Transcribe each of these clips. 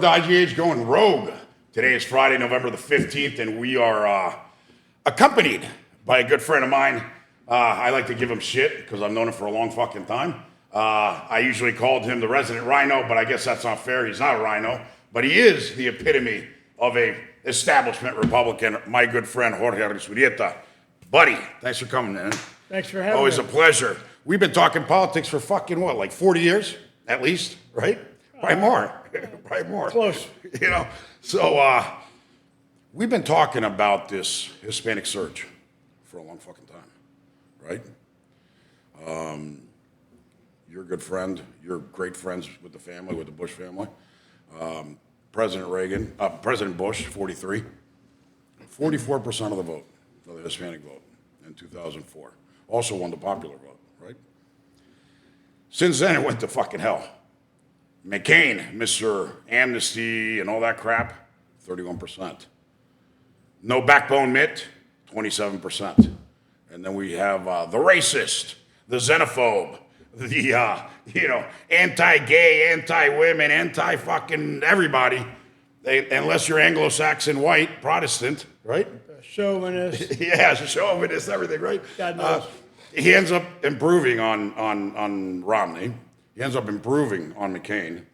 from the IGH going rogue. Today is Friday, November the 15th, and we are accompanied by a good friend of mine. I like to give him shit because I've known him for a long fucking time. I usually called him the resident rhino, but I guess that's not fair. He's not a rhino, but he is the epitome of a establishment Republican, my good friend Jorge Arrizurieta. Buddy, thanks for coming, man. Thanks for having me. Always a pleasure. We've been talking politics for fucking what, like 40 years at least, right? Probably more. Probably more. Close. You know, so we've been talking about this Hispanic surge for a long fucking time, right? You're a good friend. You're great friends with the family, with the Bush family. President Bush, 43, 44% of the vote, of the Hispanic vote in 2004. Also won the popular vote, right? Since then, it went to fucking hell. McCain, Mr. Amnesty and all that crap, 31%. No backbone Mitt, 27%. And then we have the racist, the xenophobe, the, anti-gay, anti-women, anti-fucking everybody, unless you're Anglo-Saxon, white, Protestant, right? Chauvinist. Yeah, chauvinist, everything, right? God knows. He ends up improving on Romney. He ends up improving on McCain.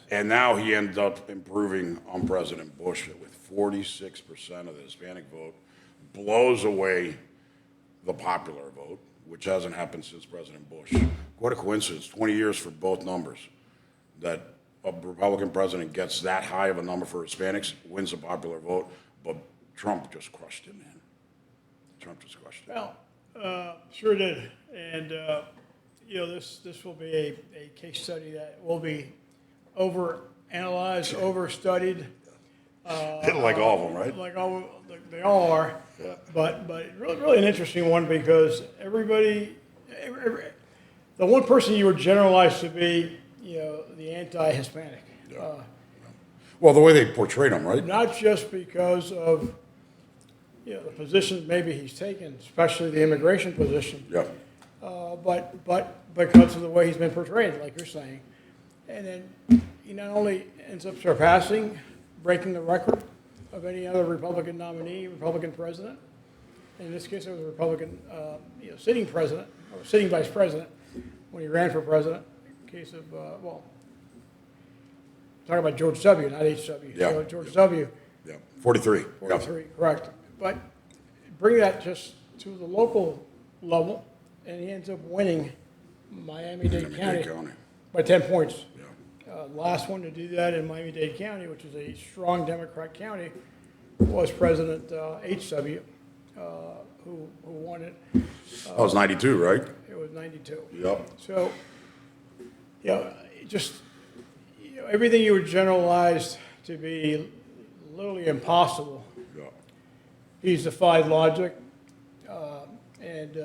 And now he ends up improving on President Bush with 46% of the Hispanic vote, blows away the popular vote, which hasn't happened since President Bush. What a coincidence, 20 years for both numbers, that a Republican president gets that high of a number for Hispanics, wins the popular vote, but Trump just crushed it, man. Trump just crushed it. Well, sure did. And, this will be a case study that will be over-analyzed, over-studied. Like all of them, right? They all are. Yeah. But really an interesting one because the one person you would generalize to be, the anti-Hispanic. Yeah. Well, the way they portrayed him, right? Not just because of, the positions maybe he's taken, especially the immigration position. Yeah. But because of the way he's been portrayed, like you're saying. And then he not only ends up breaking the record of any other Republican nominee, Republican president. In this case, it was a Republican sitting president, or sitting vice president, when he ran for president. In case of, talking about George W., not H.W. Yeah. So George W. Yeah. 43. 43, correct. But bring that just to the local level, and he ends up winning Miami-Dade County by 10 points. Yeah. Last one to do that in Miami-Dade County, which is a strong Democrat county, was President H.W., who won it. That was 92, right? It was 92. Yep. So, everything you would generalize to be literally impossible, Yeah. he's defied logic and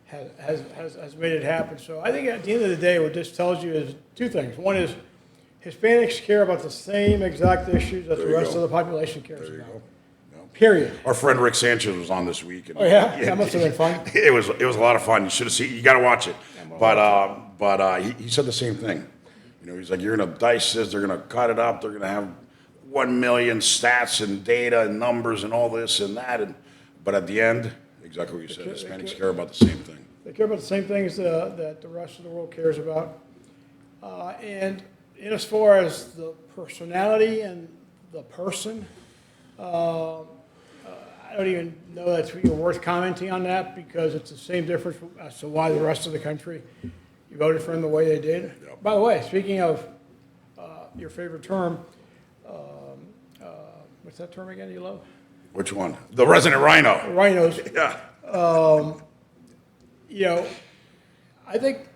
has made it happen. So I think at the end of the day, what this tells you is two things. One is Hispanics care about the same exact issues that the rest of the population cares about. Yeah. Period. Our friend Rick Sanchez was on this week. And, Oh yeah, that must have been fun. It was a lot of fun. You should have seen. You got to watch it. But he said the same thing. He's like, you're gonna dice this. They're gonna cut it up. They're gonna have 1 million stats and data and numbers and all this and that. But at the end, exactly what you said. Hispanics care about the same thing. They care about the same things that the rest of the world cares about. And as far as the personality and the person, I don't even know that's worth commenting on that because it's the same difference as to why the rest of the country voted for him the way they did. Yep. By the way, speaking of your favorite term, what's that term again you love? Which one? The resident rhino. Rhinos. Yeah. I think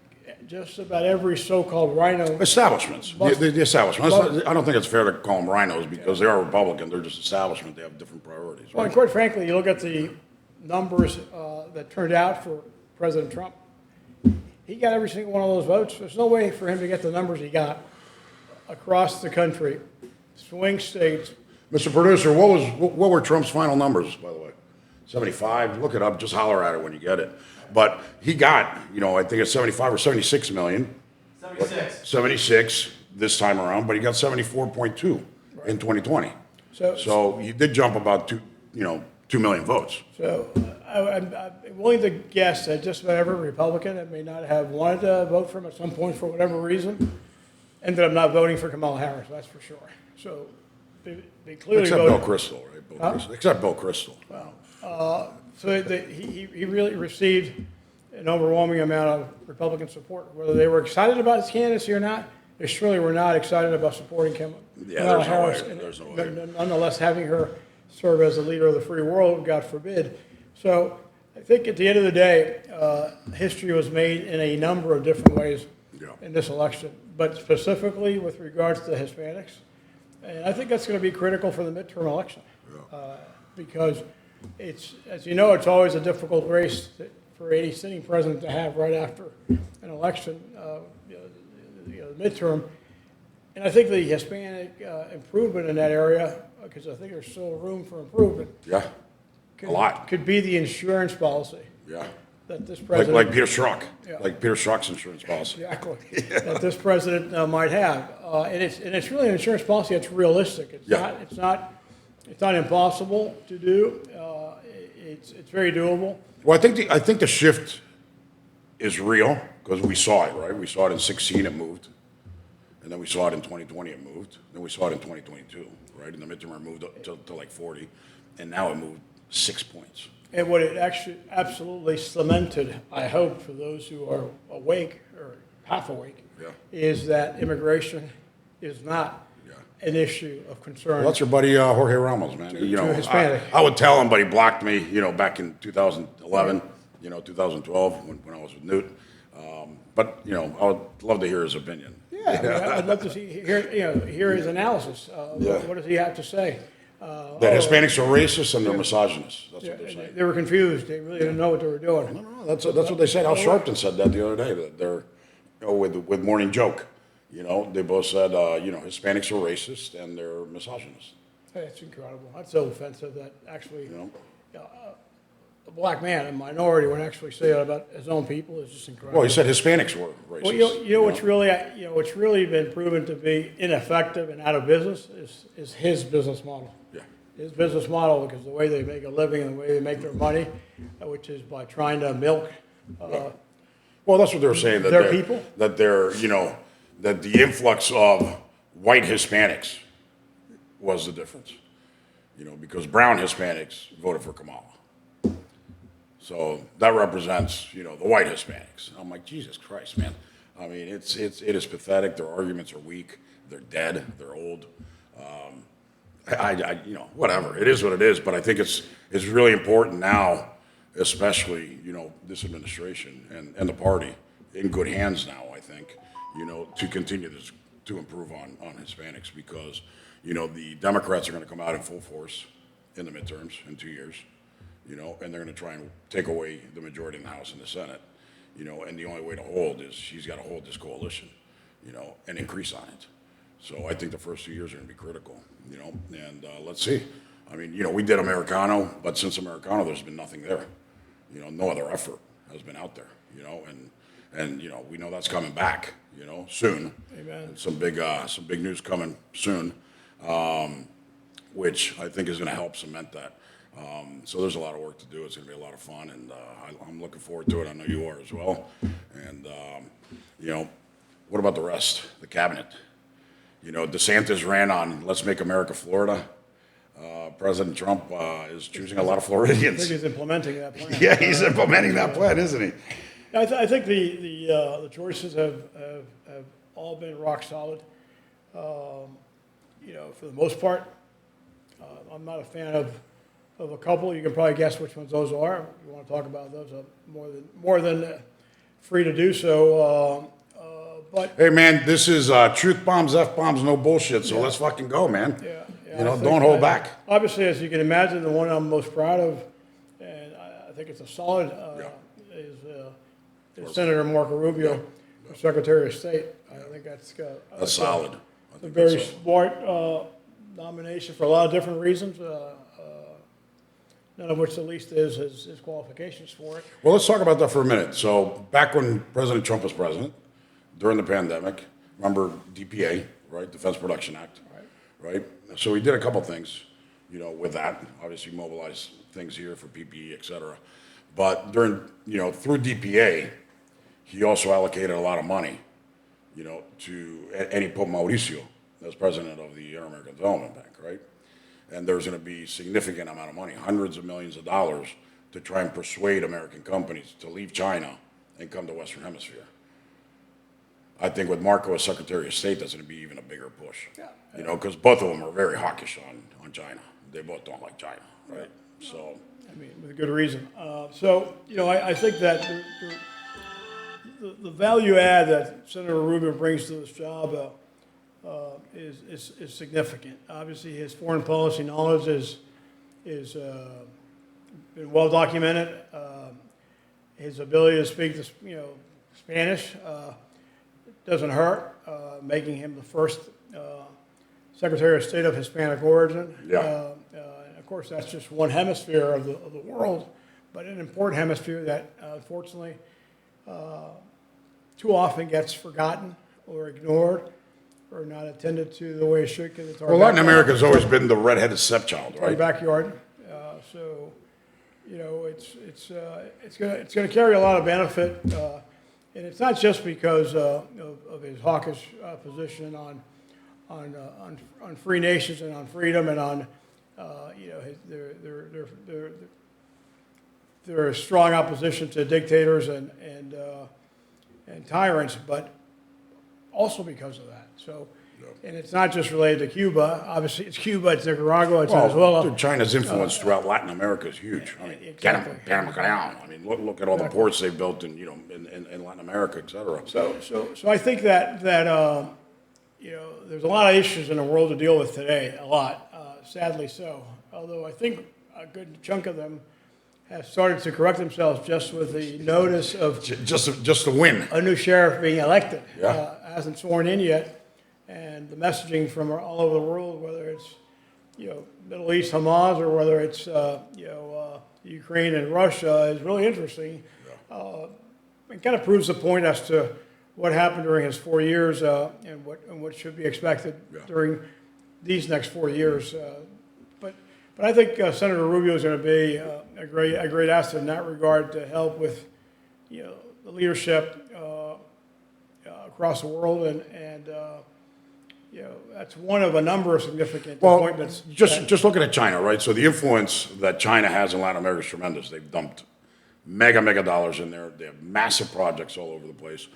just about every so-called rhino. Establishments. The establishment. I don't think it's fair to call them rhinos because they are Republican. They're just establishment. They have different priorities. Right? Well, and quite frankly, you look at the numbers that turned out for President Trump. He got every single one of those votes. There's no way for him to get the numbers he got across the country, swing states. Mr. Producer, what were Trump's final numbers, by the way? 75? Look it up. Just holler at it when you get it. But he got, I think it's 75 or 76 million. 76. 76. this time around, but he got 74.2 in 2020. So he did jump about 2 million votes. So I'm willing to guess that just about every Republican that may not have wanted to vote for him at some point for whatever reason ended up not voting for Kamala Harris, that's for sure. So they clearly Except voted. Bill Kristol, right? Kristol. Except Bill Kristol. So he really received an overwhelming amount of Republican support. Whether they were excited about his candidacy or not, they surely were not excited about supporting Kamala Harris. There's no way. Nonetheless, having her serve as the leader of the free world, God forbid. So I think at the end of the day, history was made in a number of different ways in this election, but specifically with regards to Hispanics. And I think that's going to be critical for the midterm election because it's, as you know, it's always a difficult race for any sitting president to have right after an election, the midterm. And I think the Hispanic improvement in that area, because I think there's still room for improvement. Yeah, a lot. Could be the insurance policy. Yeah. That this president. Like Peter Strzok. Like Peter Strzok's insurance policy. Exactly. That this president might have. And it's really an insurance policy that's realistic. It's not impossible to do. It's very doable. Well, I think the shift is real because we saw it, right? We saw it in 2016, it moved. And then we saw it in 2020, it moved. Then we saw it in 2022, right? In the midterm, it moved up to like 40. And now it moved 6 points. And what it actually absolutely cemented, I hope, for those who are awake or half awake, is that immigration is not an issue of concern. Well, that's your buddy Jorge Ramos, man. Hispanic. I would tell him, but he blocked me, back in 2011, 2012 when I was with Newt. But I would love to hear his opinion. Yeah, I'd love to hear his analysis. What does he have to say? That Hispanics are racist and they're misogynists. That's what they're saying. They were confused. They really didn't know what they were doing. No, that's what they said. Al Sharpton said that the other day. That they're, with Morning Joke, they both said, Hispanics are racist and they're misogynists. That's incredible. That's so offensive that actually, a black man, a minority, would actually say that about his own people is just incredible. Well, he said Hispanics were racist. Well, what's really been proven to be ineffective and out of business is his business model. Yeah. His business model, because the way they make a living and the way they make their money, which is by trying to milk. Well, that's what they were saying. That their people. That they're, that the influx of white Hispanics was the difference. Because brown Hispanics voted for Kamala. So that represents, the white Hispanics. I'm like, Jesus Christ, man. I mean, it is pathetic. Their arguments are weak. They're dead. They're old. Whatever. It is what it is. But I think it's really important now, especially, this administration and the party in good hands now, I think, to continue to improve on Hispanics because, the Democrats are going to come out in full force in the midterms in 2 years. And they're going to try and take away the majority in the House and the Senate, and the only way to hold is she's got to hold this coalition, and increase on it. So I think the first 2 years are going to be critical, and let's see. I mean, we did Americano, but since Americano, there's been nothing there. No other effort has been out there, and we know that's coming back, soon. Amen. And some big news coming soon, which I think is going to help cement that. So there's a lot of work to do. It's going to be a lot of fun, and I'm looking forward to it. I know you are as well. And, what about the rest, the cabinet? DeSantis ran on Let's Make America Florida. President Trump is choosing a lot of I Floridians. think he's implementing that plan. Yeah, he's implementing that plan, isn't he? I think the choices have all been rock solid. For the most part, I'm not a fan of a couple. You can probably guess which ones those are. If you want to talk about those, I'm more than free to do so. But hey, man, this is truth bombs, F bombs, no bullshit. So let's fucking go, man. Don't hold back. Obviously, as you can imagine, the one I'm most proud of, and I think it's a solid, is Senator Marco Rubio, for Secretary of State. I think that's solid. A very smart nomination for a lot of different reasons. None of which the least is his qualifications for it. Well, let's talk about that for a minute. So back when President Trump was president, during the pandemic, Remember DPA, right? Defense Production Act, right? So we did a couple things, with that. Obviously mobilized things here for PPE, et cetera. But during, through DPA, he also allocated a lot of money, and he put Mauricio as president of the Inter-American Development Bank, right? And there's going to be significant amount of money, hundreds of millions of dollars, to try and persuade American companies to leave China and come to Western Hemisphere. I think with Marco as Secretary of State, that's going to be even a bigger push. Yeah. Because both of them are very hawkish on China. They both don't like China, right? So, I mean, with good reason. I think that the value add that Senator Rubio brings to this job is significant. Obviously, his foreign policy knowledge is been well documented. His ability to speak Spanish doesn't hurt, making him the first Secretary of State of Hispanic origin. Yeah. And of course, that's just one hemisphere of the world, but an important hemisphere that unfortunately too often gets forgotten or ignored or not attended to the way it should. Because it's our Latin backyard. America has always been the redheaded stepchild, Our right? backyard. It's going to carry a lot of benefit, and it's not just because of his hawkish position on free nations and on freedom and on their strong opposition to dictators and tyrants, but also because of that. So. And it's not just related to Cuba. Obviously, it's Cuba, it's Nicaragua, it's Venezuela. Dude, China's influence throughout Latin America is huge. I mean, Exactly. Panama Canal. I mean, look at all the ports they've built in Latin America, et cetera. So I think that there's a lot of issues in the world to deal with today, a lot, sadly so. Although I think a good chunk of them have started to correct themselves just with the notice of Just to win. a new sheriff being elected. Yeah. Hasn't sworn in yet. And the messaging from all over the world, whether it's Middle East Hamas or whether it's Ukraine and Russia, is really interesting. It kind of proves the point as to what happened during his 4 years and what should be expected during these next 4 years. But I think Senator Rubio is going to be a great asset in that regard to help with the leadership across the world and that's one of a number of significant appointments. Just looking at China, right? So the influence that China has in Latin America is tremendous. They've dumped mega dollars in there. They have massive projects all over the place.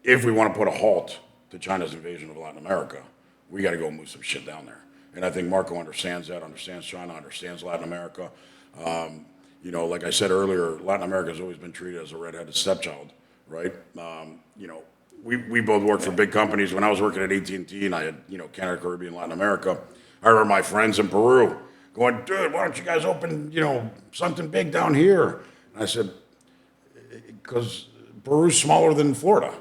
If we want to put a halt to China's invasion of Latin America, we got to go move some shit down there. And I think Marco understands that, understands China, understands Latin America. Like I said earlier, Latin America has always been treated as a redheaded stepchild, right? We both worked for big companies. When I was working at AT&T and I had, Canada, Caribbean, Latin America, I remember my friends in Peru going, dude, why don't you guys open, something big down here? And I said, because Peru's smaller than Florida.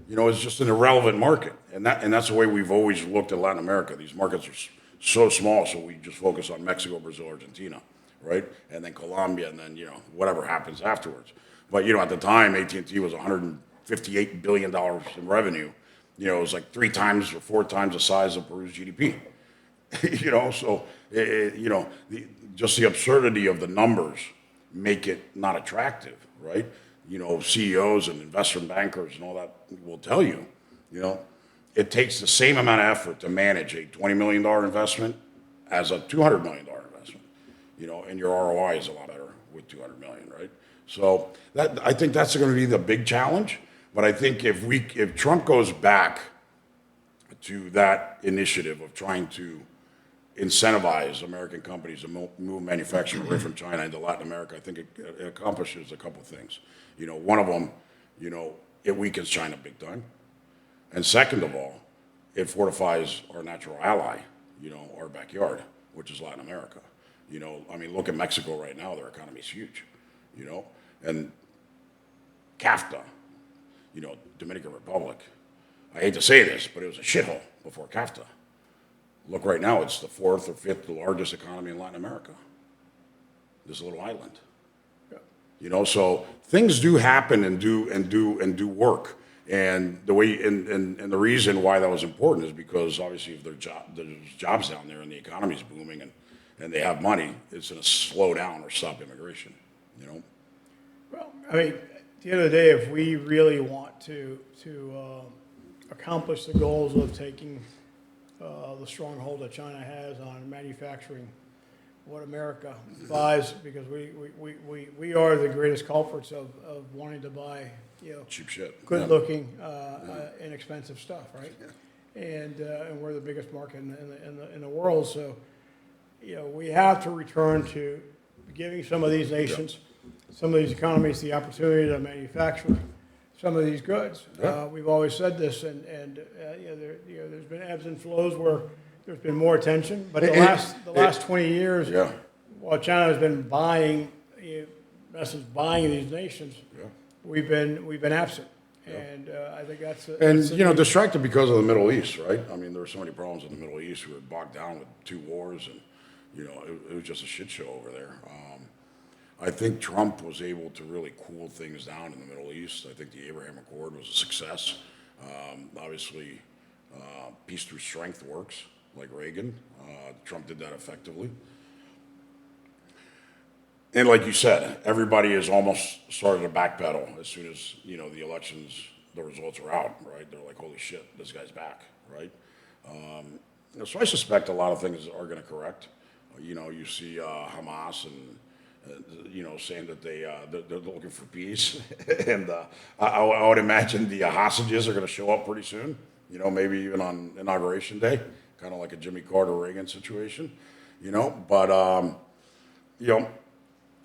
It's just an irrelevant market. And that's the way we've always looked at Latin America. These markets are so small, so we just focus on Mexico, Brazil, Argentina, right? And then Colombia, and then, whatever happens afterwards. But, at the time, AT&T was $158 billion in revenue. It was like 3 times or 4 times the size of Peru's GDP. Just the absurdity of the numbers make it not attractive, right? CEOs and investment bankers and all that will tell you, it takes the same amount of effort to manage a $20 million investment as a $200 million investment, and your ROI is a lot better with $200 million, right? So I think that's going to be the big challenge. But I think if Trump goes back to that initiative of trying to incentivize American companies to move manufacturing away from China into Latin America, I think it accomplishes a couple things. One of them, it weakens China big time. And second of all, it fortifies our natural ally, our backyard, which is Latin America. Look at Mexico right now, their economy is huge, and CAFTA. Dominican Republic. I hate to say this, but it was a shithole before CAFTA. Look right now, it's the 4th or 5th largest economy in Latin America. This little island. So things do happen and do work. And the way and the reason why that was important is because obviously if there's jobs down there and the economy's booming and they have money, it's going to slow down or stop immigration. You know. Well, I mean, at the end of the day, if we really want to accomplish the goals of taking the stronghold that China has on manufacturing what America buys, because we are the greatest culprits of wanting to buy, Cheap shit. good-looking, inexpensive stuff, right? Yeah. And we're the biggest market in the world, so we have to return to giving some of these nations, some of these economies, the opportunity to manufacture some of these goods. Yeah. We've always said this, and there's been ebbs and flows where there's been more attention, but the last 20 years, while China has been buying, in essence, buying these nations, we've been absent, and I think that's distracted because of the Middle East, right? I mean, there were so many problems in the Middle East. We were bogged down with 2 wars, and it was just a shit show over there. I think Trump was able to really cool things down in the Middle East. I think the Abraham Accord was a success. Obviously, peace through strength works, like Reagan. Trump did that effectively. And like you said, everybody has almost started to backpedal as soon as, the elections, the results are out, right? They're like, holy shit, this guy's back, right? So I suspect a lot of things are going to correct. You see Hamas and saying that they're looking for peace, and I would imagine the hostages are going to show up pretty soon. Maybe even on Inauguration Day, kind of like a Jimmy Carter Reagan situation. But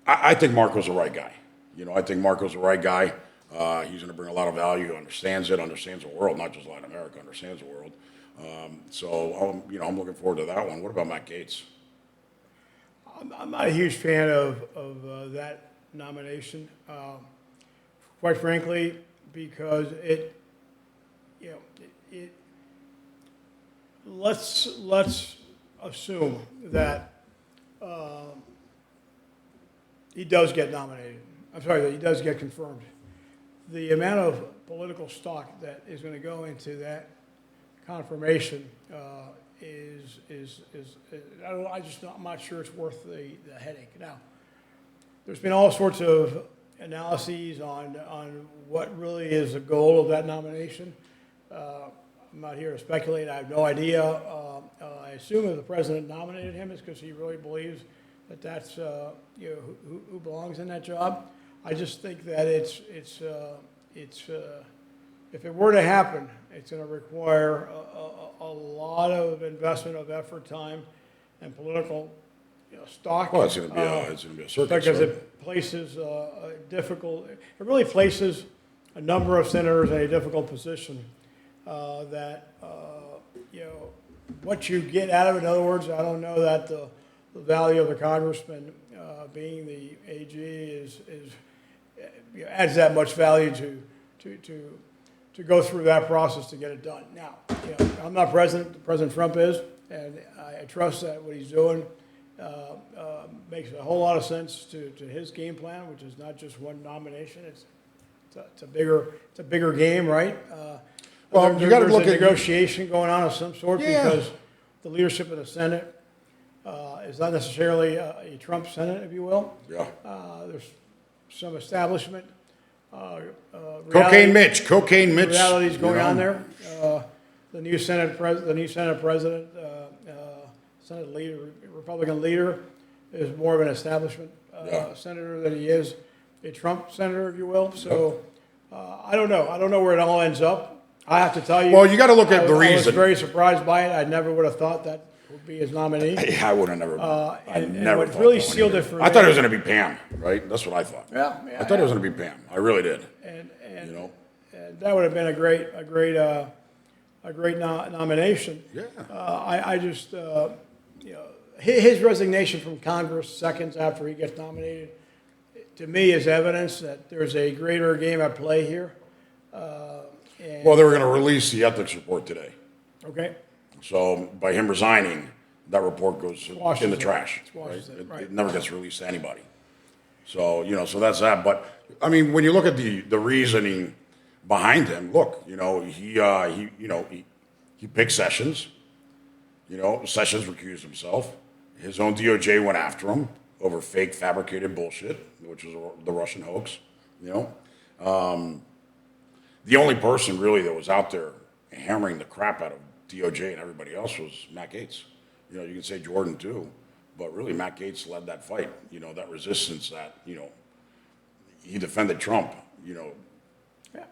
I think Marco's the right guy. I think Marco's the right guy. He's going to bring a lot of value. Understands the world, not just Latin America. Understands the world. So I'm looking forward to that one. What about Matt Gaetz? I'm not a huge fan of that nomination, quite frankly, because let's assume that he does get nominated. I'm sorry, that he does get confirmed. The amount of political stock that is going to go into that confirmation I'm not sure it's worth the headache. Now, there's been all sorts of analyses on what really is the goal of that nomination. I'm not here to speculate. I have no idea. I assume if the president nominated him, it's because he really believes that that's who belongs in that job. I just think that it's if it were to happen, it's going to require a lot of investment of effort, time, and political stock. Well, it's going to be a circus, because right? it places it really places a number of senators in a difficult position. What you get out of it. In other words, I don't know that the value of the congressman being the AG adds that much value to go through that process to get it done. Now, I'm not president. President Trump is, and I trust that what he's doing makes a whole lot of sense to his game plan, which is not just one nomination. It's a bigger game, right? Well, you got to look at negotiation going on of some sort because the leadership of the Senate is not necessarily a Trump Senate, if you will. Yeah. There's some establishment. Cocaine Mitch. Realities going on there. The new Senate president, Senate leader, Republican leader, is more of an establishment senator than he is a Trump senator, if you will. So I don't know. I don't know where it all ends up. I have to tell you. Well, you got to look at the reason. I was very surprised by it. I never would have thought that would be his nominee. I would have never. I never. What really sealed it for me. I thought it was going to be Pam, right? That's what I thought. Yeah. I thought it was going to be Pam. I really did. And that would have been a great nomination. Yeah. I just his resignation from Congress seconds after he gets nominated, to me, is evidence that there's a greater game at play here. Well, they were going to release the ethics report today. Okay. So by him resigning, that report goes in the trash. It never gets released to anybody. So so that's that. But I mean, when you look at the reasoning behind him. Look, he picked Sessions. Sessions recused himself. His own DOJ went after him over fake, fabricated bullshit, which was the Russian hoax. The only person really that was out there hammering the crap out of DOJ and everybody else was Matt Gaetz. You can say Jordan too, but really Matt Gaetz led that fight. That resistance that he defended Trump. Yeah,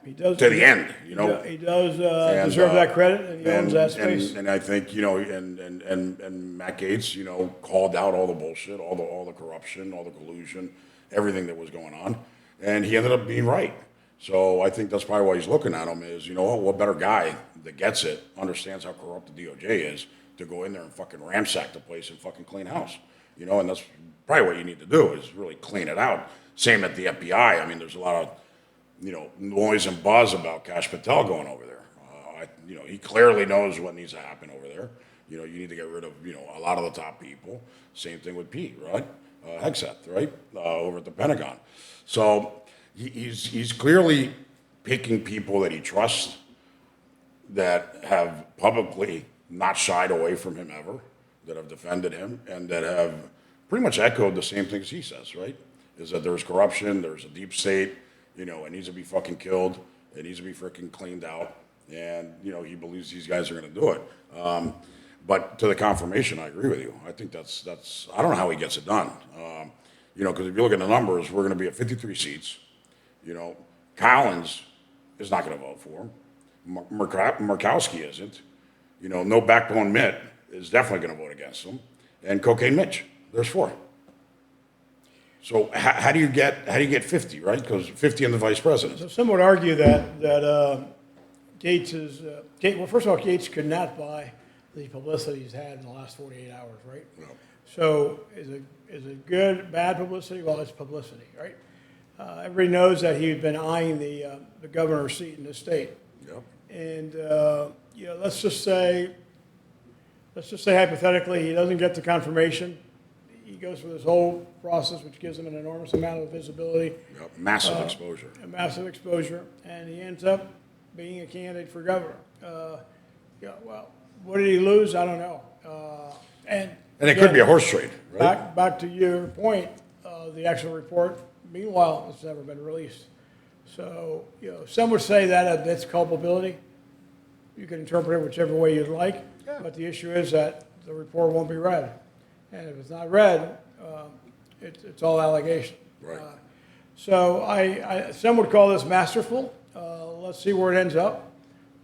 he does to the end. He does deserve that credit, and he owns that space. And I think and Matt Gaetz called out all the bullshit, all the corruption, all the collusion, everything that was going on, and he ended up being right. So I think that's probably why he's looking at him is, what better guy that gets it, understands how corrupt the DOJ is, to go in there and fucking ransack the place and fucking clean house. And that's probably what you need to do is really clean it out. Same at the FBI. I mean, there's a lot of, noise and buzz about Kash Patel going over there. He clearly knows what needs to happen over there. You need to get rid of, a lot of the top people. Same thing with Pete, right? Hegseth, right? Over at the Pentagon. So he's clearly picking people that he trusts, that have publicly not shied away from him ever, that have defended him, and that have pretty much echoed the same things he says, right? Is that there's corruption, there's a deep state, it needs to be fucking killed, it needs to be freaking cleaned out, and, he believes these guys are going to do it. But to the confirmation, I agree with you. I think that's I don't know how he gets it done. Because if you look at the numbers, we're going to be at 53 seats. Collins is not going to vote for him. Murkowski isn't. No Backbone Mitt is definitely going to vote against him. And Cocaine Mitch, there's 4. So how do you get 50, right? Because 50 in the vice president. So some would argue that Gaetz is well. First of all, Gaetz could not buy the publicity he's had in the last 48 hours, right? No. So is it good, bad publicity? Well, it's publicity, right? Everybody knows that he's been eyeing the governor's seat in the state. Yep. And let's just say hypothetically he doesn't get the confirmation. He goes through this whole process, which gives him an enormous amount of visibility. Yep. Massive exposure. A massive exposure, and he ends up being a candidate for governor. Well, what did he lose? I don't know. And it again, could be a horse trade, right? Back to your point, the actual report, meanwhile, it's never been released. So, some would say that admits culpability. You can interpret it whichever way you'd like, but the issue is that the report won't be read. And if it's not read, it's all allegation. Right. So some would call this masterful. Let's see where it ends up.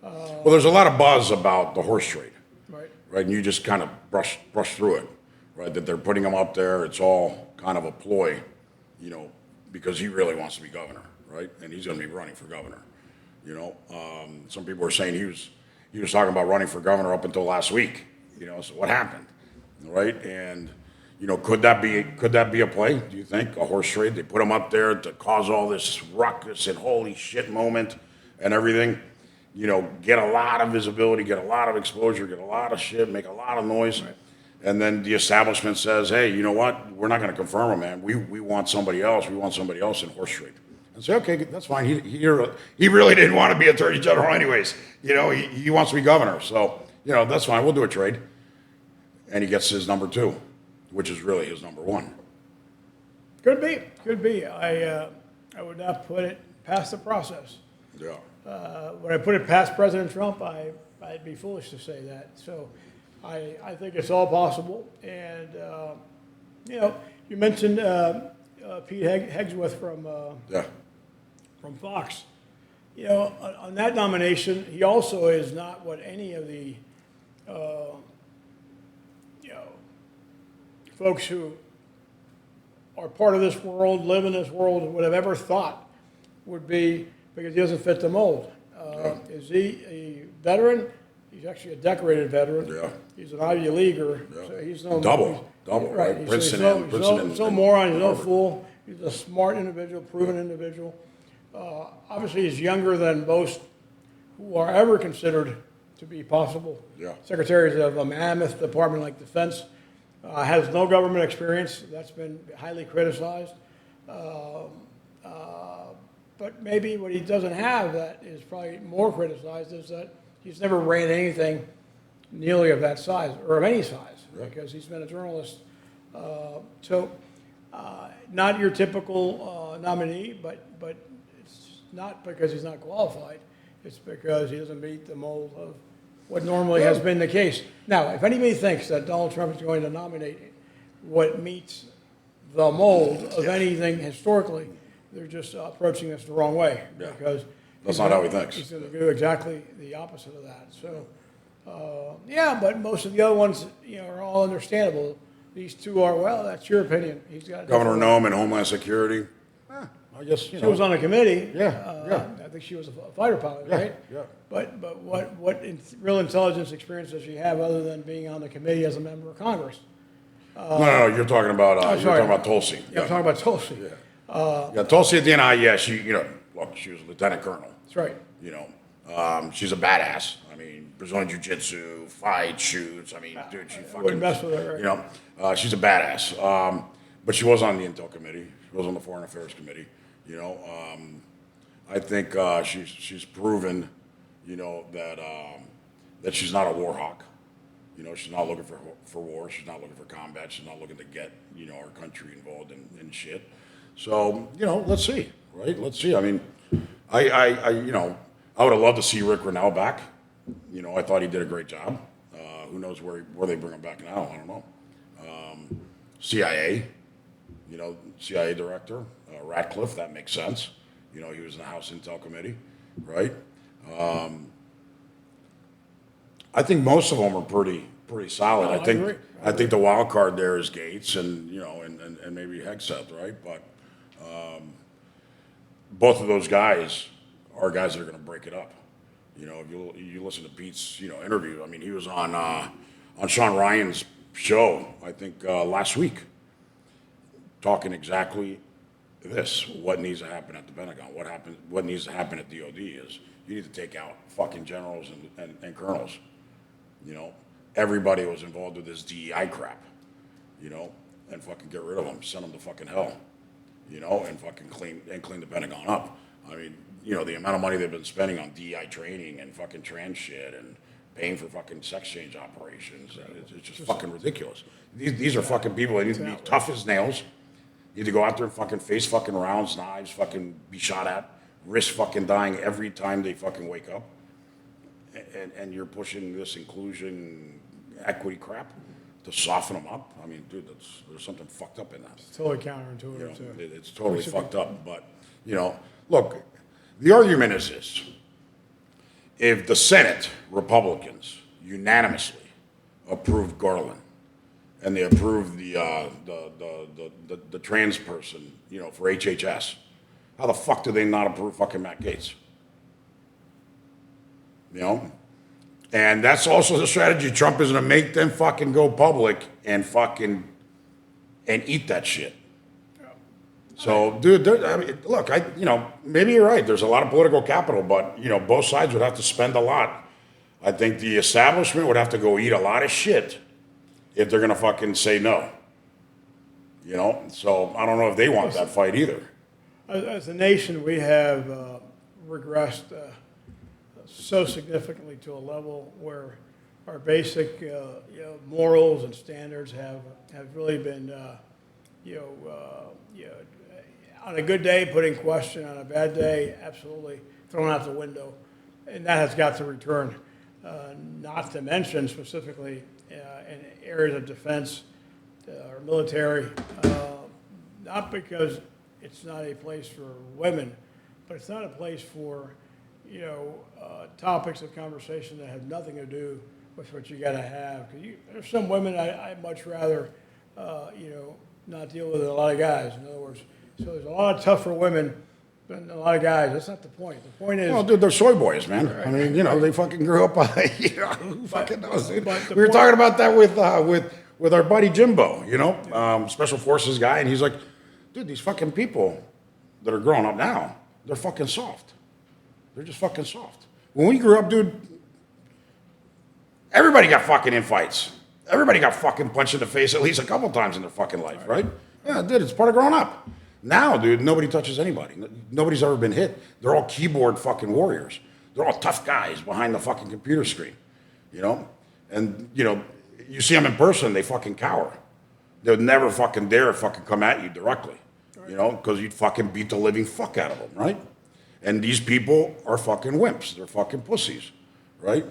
Well, there's a lot of buzz about the horse trade. Right. And you just kind of brush through it, right? That they're putting him up there. It's all kind of a ploy, because he really wants to be governor, right? And he's going to be running for governor. Some people are saying he was talking about running for governor up until last week. So what happened, right? And could that be a play? Do you think a horse trade? They put him up there to cause all this ruckus and holy shit moment and everything. Get a lot of visibility, get a lot of exposure, get a lot of shit, make a lot of noise. Right. And then the establishment says, hey, you know what? We're not going to confirm him, man. We want somebody else. We want somebody else in horse trade. And say, okay, that's fine. He really didn't want to be attorney general anyways. He wants to be governor. So, that's fine. We'll do a trade. And he gets his number 2, which is really his number 1. Could be. I would not put it past the process. Yeah. When I put it past President Trump, I'd be foolish to say that. So I think it's all possible. And, you mentioned Pete Hegseth from Fox. On that nomination, he also is not what any of the, folks who are part of this world, live in this world, would have ever thought would be, because he doesn't fit the mold. Is he a veteran? He's actually a decorated veteran. Yeah. He's an Ivy Leaguer. Yeah. So he's no double, right? He's no moron. He's no fool. He's a smart individual, proven individual. Obviously, he's younger than most who are ever considered to be possible secretaries of a mammoth department like Defense. Has no government experience. That's been highly criticized. but maybe what he doesn't have that is probably more criticized is that he's never ran anything nearly of that size or of any size, because he's been a journalist. Not your typical nominee, but it's not because he's not qualified. It's because he doesn't meet the mold of what normally has been the case. Now, if anybody thinks that Donald Trump is going to nominate what meets the mold of anything historically, they're just approaching this the wrong way. Yeah. Because That's not how he thinks. He's going to do exactly the opposite of that. So, yeah, but most of the other ones, are all understandable. These two are, well, that's your opinion. He's got Governor Nome and Homeland Security. I guess, She was on a committee. Yeah. I think she was a fighter pilot, right? Yeah. But what real intelligence experience does she have other than being on the committee as a member of Congress? No, you're talking about, Tulsi. Yeah, I'm talking about Tulsi. Yeah, Tulsi at the NI, she, look, she was a lieutenant colonel. That's right. She's a badass. I mean, Brazilian Jiu-Jitsu, fight, shoots. I mean, dude, she fucking, wouldn't mess with her, right? she's a badass. But she was on the Intel Committee. She was on the Foreign Affairs Committee. I think she's proven, that she's not a war hawk. She's not looking for war. She's not looking for combat. She's not looking to get, our country involved in shit. So, let's see, right? Let's see. I mean, I would have loved to see Rick Grinnell back. I thought he did a great job. Who knows where they bring him back now? I don't know. CIA, CIA director, Ratcliffe, that makes sense. He was in the House Intel Committee, right? I think most of them are pretty solid. No, I agree. I think the wild card there is Gates and and maybe Hegseth, right? But both of those guys are guys that are going to break it up. If you listen to Pete's interview, I mean, he was on Sean Ryan's show, I think last week, talking exactly this: what needs to happen at the Pentagon, what needs to happen at DoD is you need to take out fucking generals and colonels. Everybody was involved with this DEI crap, and fucking get rid of them, send them to fucking hell, and fucking clean the Pentagon up. I mean, the amount of money they've been spending on DEI training and fucking trans shit and paying for fucking sex change operations, it's just fucking ridiculous. These are fucking people that need to be tough as nails, need to go out there and fucking face fucking rounds, knives, fucking be shot at, risk fucking dying every time they fucking wake up. And you're pushing this inclusion, equity crap to soften them up. I mean, dude, there's something fucked up in that. It's totally counterintuitive, too. It's totally fucked up. But, look, the argument is this. If the Senate Republicans unanimously approved Garland and they approved the trans person, for HHS, how the fuck do they not approve fucking Matt Gaetz? And that's also the strategy. Trump is going to make them fucking go public and eat that shit. So, dude, I mean, look, maybe you're right. There's a lot of political capital, but, both sides would have to spend a lot. I think the establishment would have to go eat a lot of shit if they're going to fucking say no. So I don't know if they want that fight either. As a nation, we have regressed so significantly to a level where our basic morals and standards have really been on a good day put in question, on a bad day absolutely thrown out the window, and that has got to return. Not to mention specifically in areas of defense or military, not because it's not a place for women, but it's not a place for topics of conversation that have nothing to do with what you got to have. There's some women I'd much rather, not deal with a lot of guys. In other words, so there's a lot of tougher women than a lot of guys. That's not the point. The point is, well, dude, they're soy boys, man. Right. I mean, they fucking grew up. Who fucking knows? Dude? We were talking about that with our buddy Jimbo, special forces guy, and he's like, dude, these fucking people that are growing up now, they're fucking soft. They're just fucking soft. When we grew up, dude, everybody got fucking in fights. Everybody got fucking punched in the face at least a couple times in their fucking life, right? Yeah, dude, it's part of growing up. Now, dude, nobody touches anybody. Nobody's ever been hit. They're all keyboard fucking warriors. They're all tough guys behind the fucking computer screen, you know? And, you know, you see them in person, they fucking cower. They would never fucking dare fucking come at you directly, you know, because you'd fucking beat the living fuck out of them, right? And these people are fucking wimps. They're fucking pussies, right?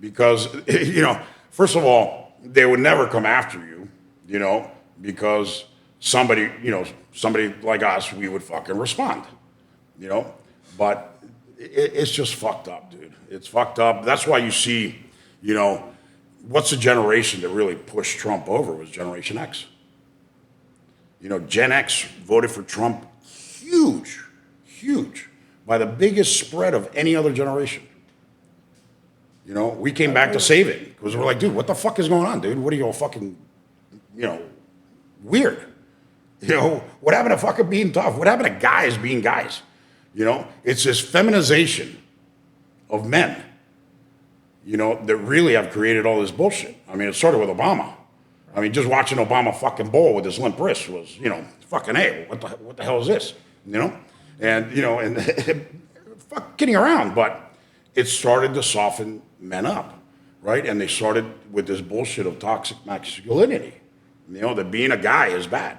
Because, you know, first of all, they would never come after you, you know, because somebody like us, we would fucking respond, you know? But it's just fucked up, dude. It's fucked up. That's why you see, you know, what's the generation that really pushed Trump over was Generation X. You know, Gen X voted for Trump huge, by the biggest spread of any other generation. You know, we came back to save it because we're like, dude, what the fuck is going on, dude? What are you all fucking, you know, weird? You know, what happened to fucking being tough? What happened to guys being guys? You know, it's this feminization of men, you know, that really have created all this bullshit. I mean, it started with Obama. I mean, just watching Obama fucking bowl with his limp wrist was, you know, fucking, hey, what the hell is this? You know? And, you know, and fuck kidding around, but it started to soften men up, right? And they started with this bullshit of toxic masculinity, you know, that being a guy is bad,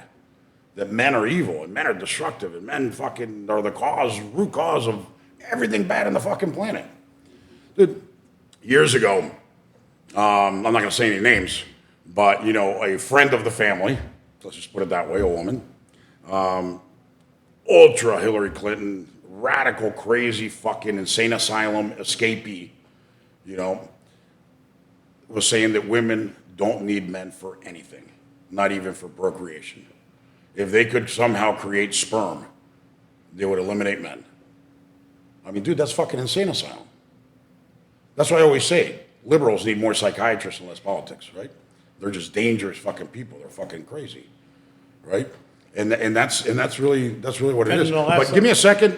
that men are evil and men are destructive and men fucking are the root cause of everything bad on the fucking planet. Dude, years ago, I'm not going to say any names, but, you know, a friend of the family, let's just put it that way, a woman, ultra Hillary Clinton, radical, crazy, fucking insane asylum escapee, you know, was saying that women don't need men for anything, not even for procreation. If they could somehow create sperm, they would eliminate men. I mean, dude, that's fucking insane asylum. That's why I always say liberals need more psychiatrists and less politics, right? They're just dangerous fucking people. They're fucking crazy, right? And that's really what it is. But give me a second,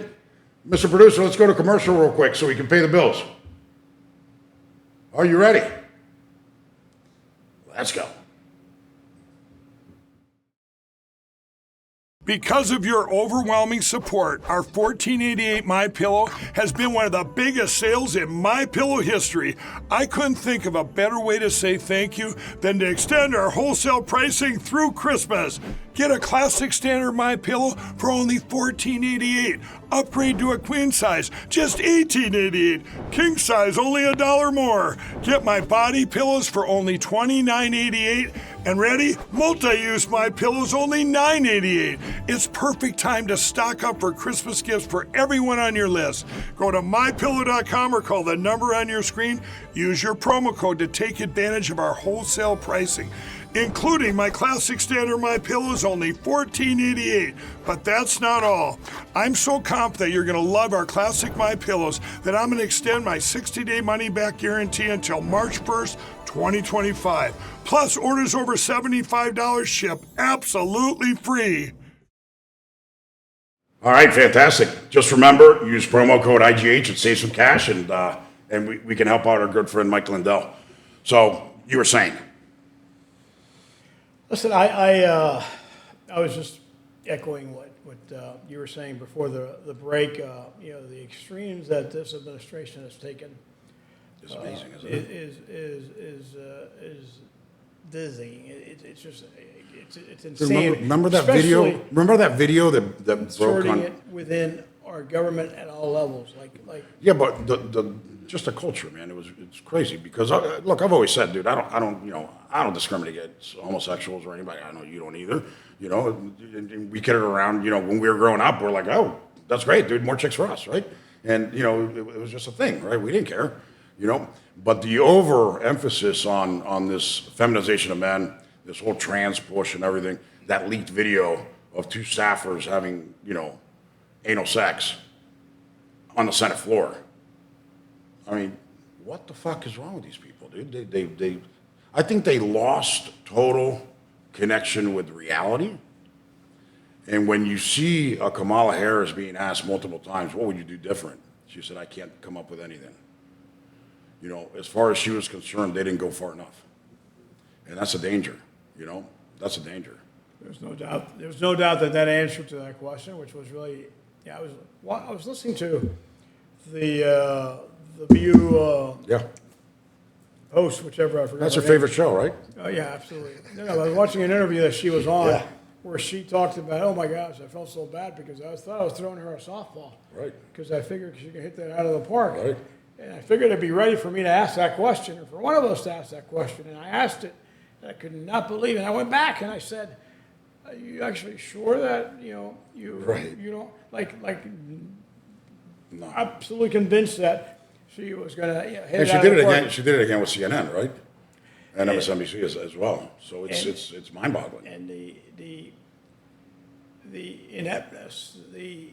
Mr. Producer. Let's go to commercial real quick so we can pay the bills. Are you ready? Let's go. Because of your overwhelming support, our $14.88 MyPillow has been one of the biggest sales in MyPillow history. I couldn't think of a better way to say thank you than to extend our wholesale pricing through Christmas. Get a classic standard MyPillow for only $14.88. Upgrade to a queen size, just $18.88. King size, only $1 more. Get my body pillows for only $29.88. And ready? Multi-use MyPillows, only $9.88. It's perfect time to stock up for Christmas gifts for everyone on your list. Go to MyPillow.com or call the number on your screen. Use your promo code to take advantage of our wholesale pricing. Including my classic standard MyPillows, only $14.88. But that's not all. I'm so confident you're going to love our classic MyPillows that I'm going to extend my 60-day money-back guarantee until March 1st, 2025. Plus, orders over $75 ship absolutely free. All right, fantastic. Just remember, use promo code IGH and save some cash, and we can help out our good friend Mike Lindell. So you were saying. Listen, I was just echoing what you were saying before the break. You know, the extremes that this administration has taken It's amazing, isn't it? is dizzying. It's just it's insane. Remember that video? Remember that video that broke sorting on? it within our government at all levels, like. Yeah, but just the culture, man. It's crazy because look, I've always said, dude, I don't discriminate against homosexuals or anybody. I know you don't either. You know, and we kid it around. You know, when we were growing up, we're like, oh, that's great, dude, more chicks for us, right? And you know, it was just a thing, right? We didn't care, you know. But the overemphasis on this feminization of men, this whole trans push and everything, that leaked video of two staffers having, you know, anal sex on the Senate floor. I mean, what the fuck is wrong with these people, dude? I think they lost total connection with reality. And when you see a Kamala Harris being asked multiple times, what would you do different? She said, I can't come up with anything. You know, as far as she was concerned, they didn't go far enough. And that's a danger, you know? That's a danger. There's no doubt. There's no doubt that that answer to that question, which was really, yeah, I was listening to the View Yeah. host, whichever I forgot. That's her her name. favorite show, right? Oh yeah, absolutely. No, I was watching an interview that she was on, Yeah. where she talked about, oh my gosh, I felt so bad because thought I was throwing her a softball. Right. Because I figured she could hit that out of the park. Right. And I figured it'd be ready for me to ask that question, or for one of us to ask that question. And I asked it, and I could not believe it. And I went back and I said, are you actually sure that, you Right. you don't, like No. absolutely convinced that she was going to hit And it she out did of it the park? again. She did it again with CNN, right? And MSNBC as well. So it's mind-boggling. And the ineptness, the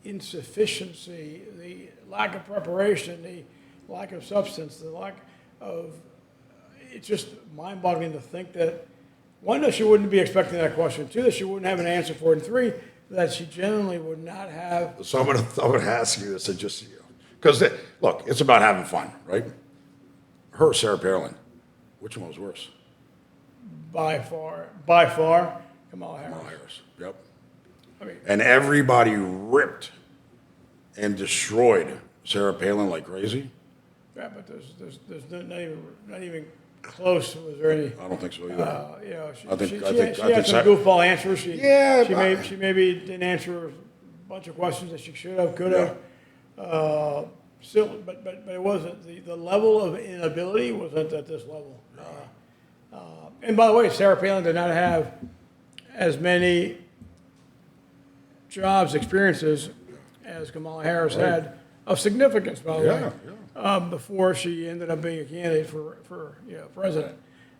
insufficiency, the lack of preparation, the lack of substance, the lack of, it's just mind-boggling to think that, one, that she wouldn't be expecting that question, two, that she wouldn't have an answer for it, and three, that she generally would not have. So I'm gonna ask you this, and just because look, it's about having fun, right? Her, Sarah Palin, which one was worse? By far, Kamala Harris. Kamala Harris. Yep. I mean, And everybody ripped and destroyed Sarah Palin like crazy. yeah, but there's not even close. Was there any? I don't think so either. You know, I think- she I think- she I had think some so. goofball answers. Yeah, She maybe didn't answer a bunch of questions that she should have, could have. Still, but it wasn't the level of inability wasn't at this level. And by the way, Sarah Palin did not have as many jobs experiences as Kamala Harris had of significance, by the way. Yeah. Before she ended up being a candidate for president.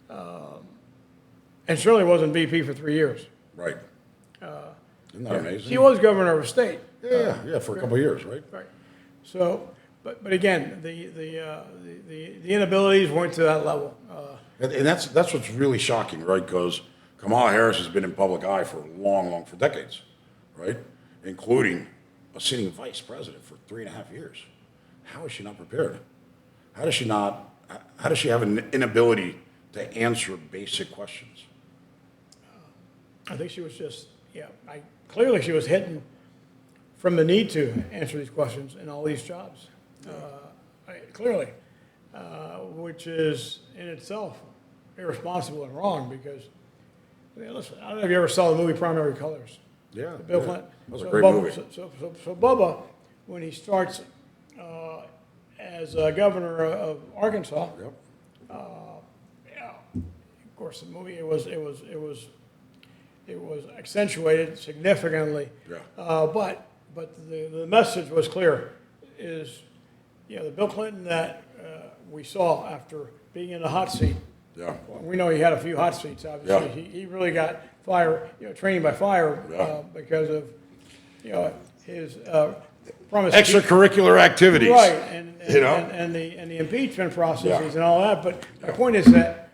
And Shirley wasn't VP for 3 years. Right. Isn't that amazing? She was governor of a state. Yeah, for a couple of years, right? Right. So, but again, the inabilities weren't to that level. And that's what's really shocking, right? Because Kamala Harris has been in public eye for for decades, right? Including a sitting vice president for 3.5 years. How is she not prepared? How does she have an inability to answer basic questions? I think she was just, clearly she was hidden from the need to answer these questions in all these jobs. Clearly, which is in itself irresponsible and wrong because, listen, I don't know if you ever saw the movie Primary Colors. Yeah. Bill Clinton. That was a great movie. So Bubba, when he starts as governor of Arkansas, Yep. of course, the movie it was accentuated significantly. Yeah. But the message was clear: is the Bill Clinton that we saw after being in the hot seat. Yeah. We know he had a few hot seats. Obviously, Yeah. he really got training by fire Yeah. because of his promise. Extracurricular activities. Right, and the impeachment processes and all that. But my point is that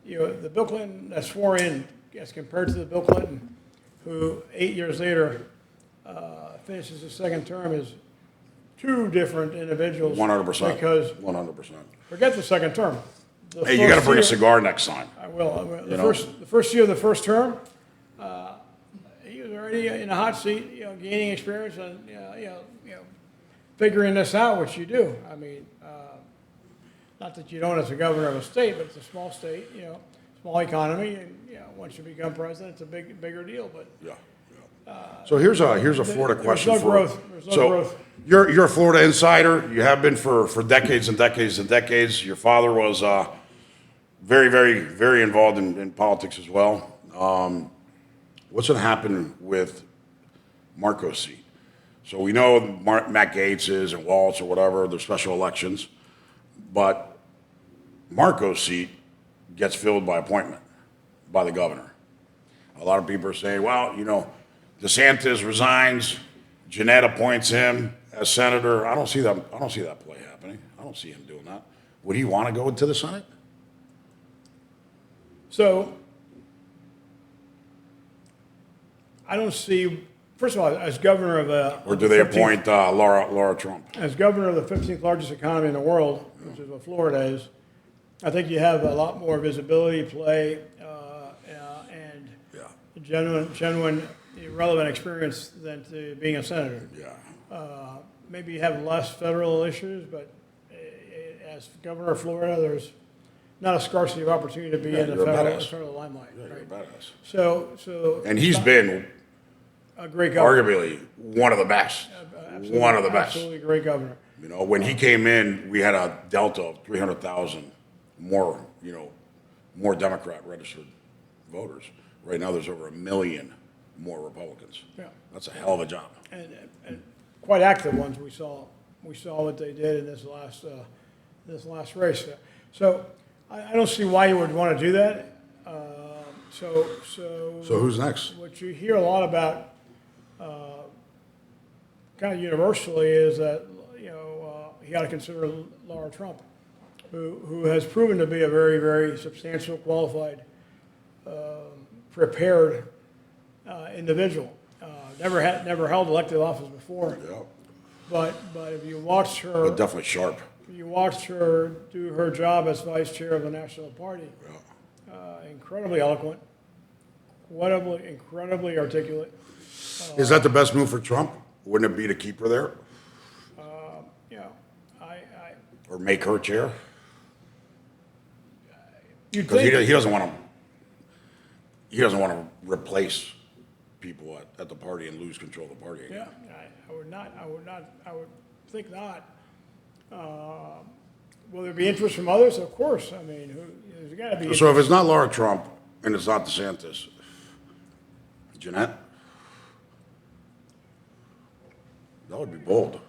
the Bill Clinton that swore in, as compared to the Bill Clinton who 8 years later finishes his second term, is two different individuals. 100%. Because 100%. forget the second term. The Hey, you got to first bring a year- cigar next time. I will. The know? first year of the first term, he was already in a hot seat, gaining experience and figuring this out, which you do. I mean, not that you don't as a governor of a state, but it's a small state, small economy, and once you become president, it's a bigger deal. But Yeah. So here's a Florida question no for growth. There's no so growth. You're a Florida insider. You have been for decades and decades and decades. Your father was very, very, very involved in politics as well. What's going to happen with Marco's seat? So we know Matt Gaetz is and Waltz or whatever. There's special elections, but Marco's seat gets filled by appointment by the governor. A lot of people are saying, well, DeSantis resigns, Jeanette appoints him as senator. I don't see that play happening. I don't see him doing that. Would he want to go into the Senate? So I don't see. First of all, as governor of a Or do they appoint Laura Trump? as governor of the 15th largest economy in the world, which is what Florida is, I think you have a lot more visibility, play, and genuine relevant experience than to being a senator. Yeah. Maybe you have less federal issues, but as governor of Florida, there's not a scarcity of opportunity to be in the you're a federal, badass. federal limelight. Yeah, you're a Right? badass. So. And he's been a great governor. arguably one of the best. One of the best. Absolutely great governor. You know, when he came in, we had a delta of 300,000 more, more Democrat registered voters. Right now, there's over 1 million more Republicans. Yeah. That's a hell of a job. And quite active ones. We saw what they did in this last race. So I don't see why you would want to do that. So who's next? what you hear a lot about, kind of universally, is that you got to consider Laura Trump, who has proven to be a very, very substantial, qualified, prepared individual. Never held elected office before, Yeah. but if you watched her, But definitely sharp. you watched her do her job as vice chair of the National Party. Yeah. Incredibly eloquent, incredibly articulate. Is that the best move for Trump? Wouldn't it be to keep her there or make her chair? You'd Because think, he doesn't want to. He doesn't want to replace people at the party and lose control of the party again. yeah, I would think not. Will there be interest from others? Of course. I mean, there's got to be. So if it's not Laura Trump and it's not DeSantis, Jeanette, that would be bold.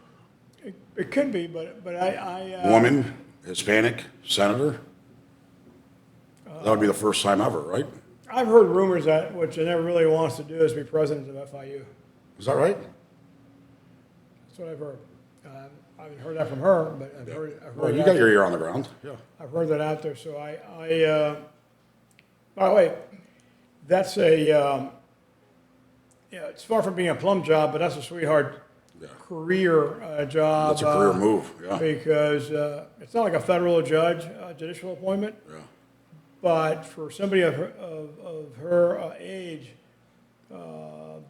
It could be, but I Woman, Hispanic, senator. That would be the first time ever, right? I've heard rumors that what Jeanette really wants to do is be president of FIU. Is that right? That's what I've heard. I haven't heard that from her, but I've heard. Well, you that. got your ear on the ground. Yeah. I've heard that out there. So by the way, that's it's far from being a plum job, but that's a sweetheart Yeah. career job. That's a career move. Yeah. Because it's not like a federal judge, judicial appointment. Yeah. But for somebody of her age,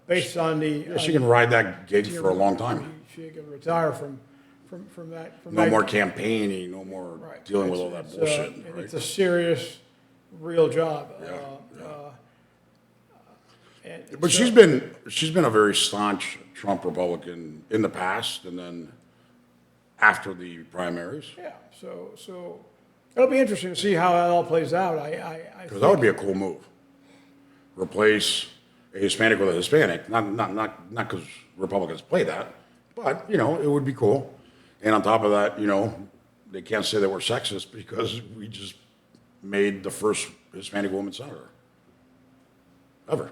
based on the Yeah, she can ride that gig for a long time. she can retire from that. From No that, more campaigning, no more right. dealing with all that It's, bullshit. and Right? it's a serious, real job. Yeah, And But so- she's been a very staunch Trump Republican in the past, and then after the primaries. Yeah. So it'll be interesting to see how that all plays out. Because that would be a cool move. Replace a Hispanic with a Hispanic. Not because Republicans play that, but it would be cool. And on top of that, they can't say that we're sexist because we just made the first Hispanic woman senator ever.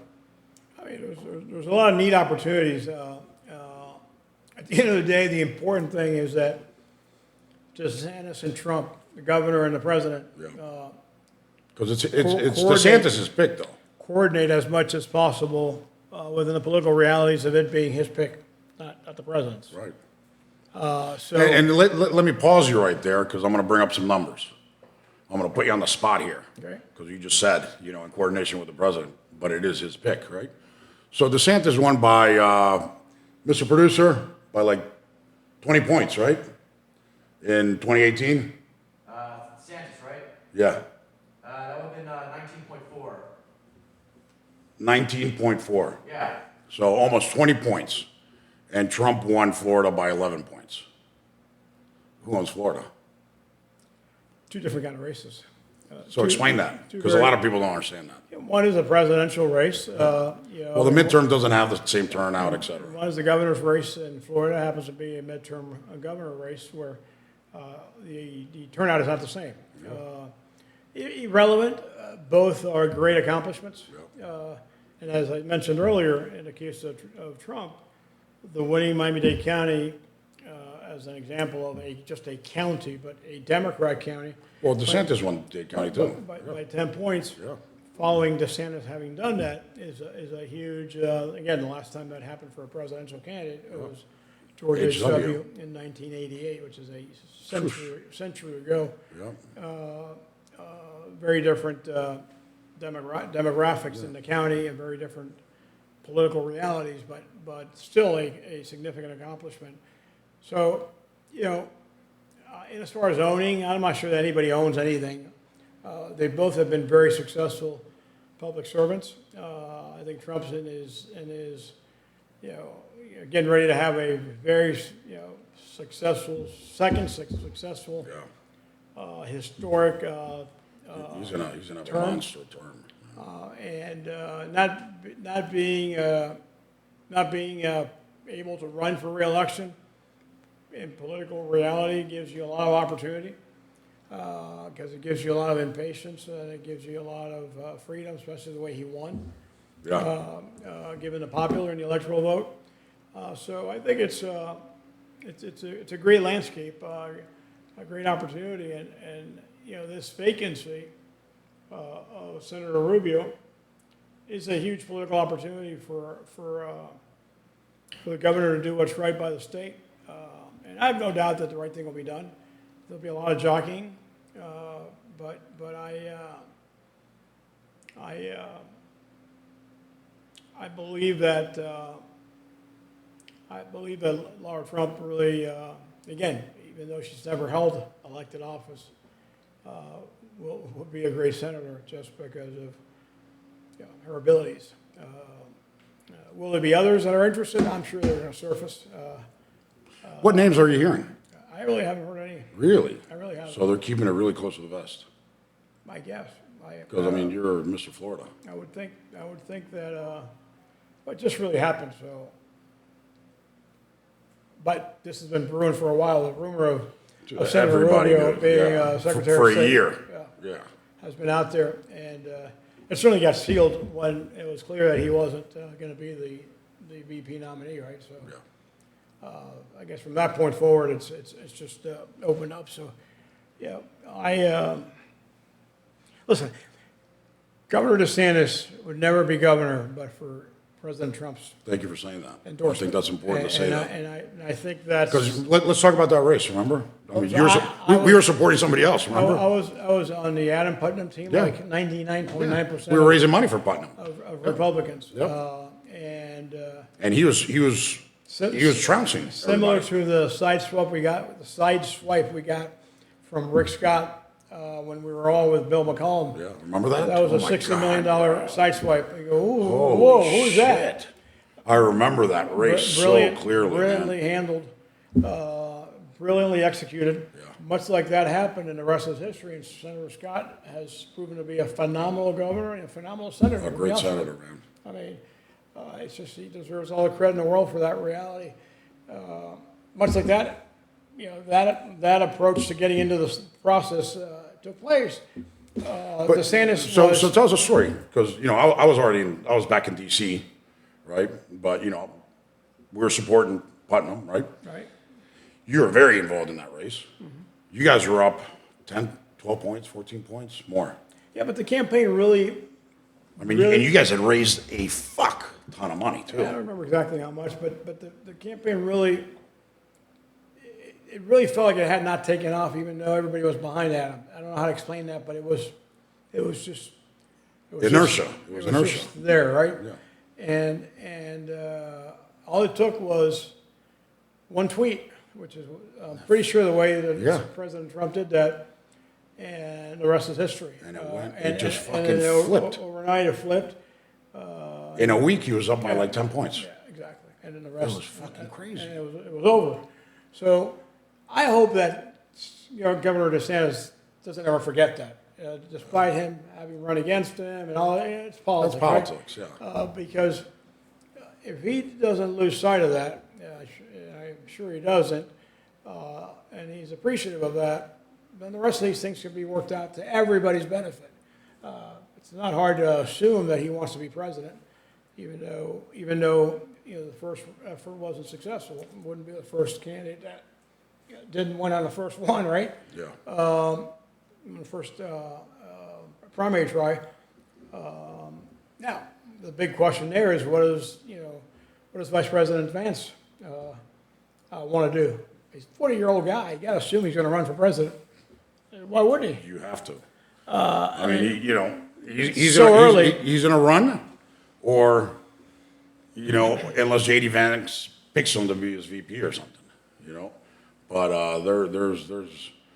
I mean, there's a lot of neat opportunities. At the end of the day, the important thing is that DeSantis and Trump, the governor and the president, Yeah. Because it's coordinate- DeSantis' pick, though. coordinate as much as possible within the political realities of it being his pick, not the president's. Right. So And let me pause you right there because I'm going to bring up some numbers. I'm going to put you on the spot here. Okay. Because you just said, in coordination with the president, but it is his pick, right? So DeSantis won by, Mr. Producer, by like 20 points, right? In 2018? DeSantis, right? Yeah, That would have been 19.4. 19.4. Yeah. So almost 20 points. And Trump won Florida by 11 points. Who owns Florida? two different kind of races. So explain that, two because a very- lot of people don't understand that. One is a presidential race. Well, the midterm doesn't have the same turnout, et cetera. One is the governor's race in Florida, happens to be a midterm governor race where the turnout is not the same. Irrelevant, both are great accomplishments. And as I mentioned earlier, in the case of Trump, the winning Miami-Dade County, as an example of just a county, but a Democrat county, Well, DeSantis won Dade County too. by 10 points. Yeah. Following DeSantis having done that is a huge, again, the last time that happened for a presidential candidate, it was George H.W. in 1988, which is a century ago. Yeah. Very different demographics in the county and very different political realities, but still a significant accomplishment. So, you know, and as far as owning, I'm not sure that anybody owns anything. They both have been very successful public servants. I think Trump's in his, you know, getting ready to have a very, you know, second successful, historic He's gonna have a term. monster term. And not being able to run for reelection in political reality gives you a lot of opportunity, because it gives you a lot of impatience and it gives you a lot of freedom, especially the way he won, Yeah. given the popular and the electoral vote. So I think it's a great landscape, a great opportunity, and you know, this vacancy of Senator Rubio is a huge political opportunity for the governor to do what's right by the state. And I have no doubt that the right thing will be done. There'll be a lot of jockeying, but I believe that Laura Trump really, again, even though she's never held elected office, will be a great senator just because of, you know, her abilities. Will there be others that are interested? I'm sure they're going to surface. What names are you hearing? I really haven't heard any. Really? I really haven't. So they're keeping it really close to the vest. My guess. Because I mean, you're Mr. Florida. I would think that, what just really happened, so. But this has been brewing for a while, the rumor of Senator Everybody Rubio knows, being yeah. Secretary For of a State. year. Yeah, Yeah. has been out there, and it certainly got sealed when it was clear that he wasn't going to be the VP nominee, right? So, Yeah. I guess from that point forward, it's just opened up. So, yeah, listen. Governor DeSantis would never be governor but for President Trump's Thank you for saying that. endorsement. I think that's important to say that. And I think that's. Because let's talk about that race, remember? I mean, So we were supporting somebody else, I remember? was on the Adam Putnam team, Yeah. like 99.9% We were raising money for Putnam. of Republicans. Yep. And And he was trouncing similar everybody. to the side swipe we got from Rick Scott when we were all with Bill McCollum. Yeah, remember that? That was Oh a my $60 million God. side swipe. You go, ooh, Holy whoa, who's that? shit. I remember that race so clearly, Brilliantly man. handled, brilliantly executed. Yeah. Much like that happened, and the rest is history. And Senator Scott has proven to be a phenomenal governor and a phenomenal senator. A great senator, man. I mean, it's just he deserves all the credit in the world for that reality. Much like that, you know, that approach to getting into this process took place. DeSantis was. So tell us a story, because, you know, I was back in D.C., right? But, you know, we were supporting Putnam, right? Right. You were very involved in that race. Mm-hmm. You guys were up 10, 12 points, 14 points, more. Yeah, but the campaign really. I mean, Really? and you guys had raised a fuck ton of money, too. I don't remember exactly how much, but the campaign really. It really felt like it had not taken off, even though everybody was behind Adam. I don't know how to explain that, but it was just. Inertia. It was inertia. Just there, right? Yeah. And all it took was one tweet, which is I'm pretty sure the way that Yeah. President Trump did that, and the rest is history. And it went- it and- just and fucking then flipped. Overnight, it flipped. In a week, he was up by like 10 points. Yeah, exactly. And then the rest was fucking crazy. And it was over. So I hope that, you know, Governor DeSantis doesn't ever forget that. Despite him having run against him and all, it's politics. That's politics, right? yeah. Because if he doesn't lose sight of that, I'm sure he doesn't, and he's appreciative of that, then the rest of these things can be worked out to everybody's benefit. It's not hard to assume that he wants to be president, even though you know the first effort wasn't successful. It wouldn't be the first candidate that didn't win on the first one, right? Yeah. The first primary try. Now, the big question there is what does Vice President Vance want to do? He's a 40-year-old guy. You got to assume he's going to run for president. Why wouldn't he? You have to. I mean, you know, he's so in a, early. He's in a run, or, unless JD Vance picks him to be his VP or something. But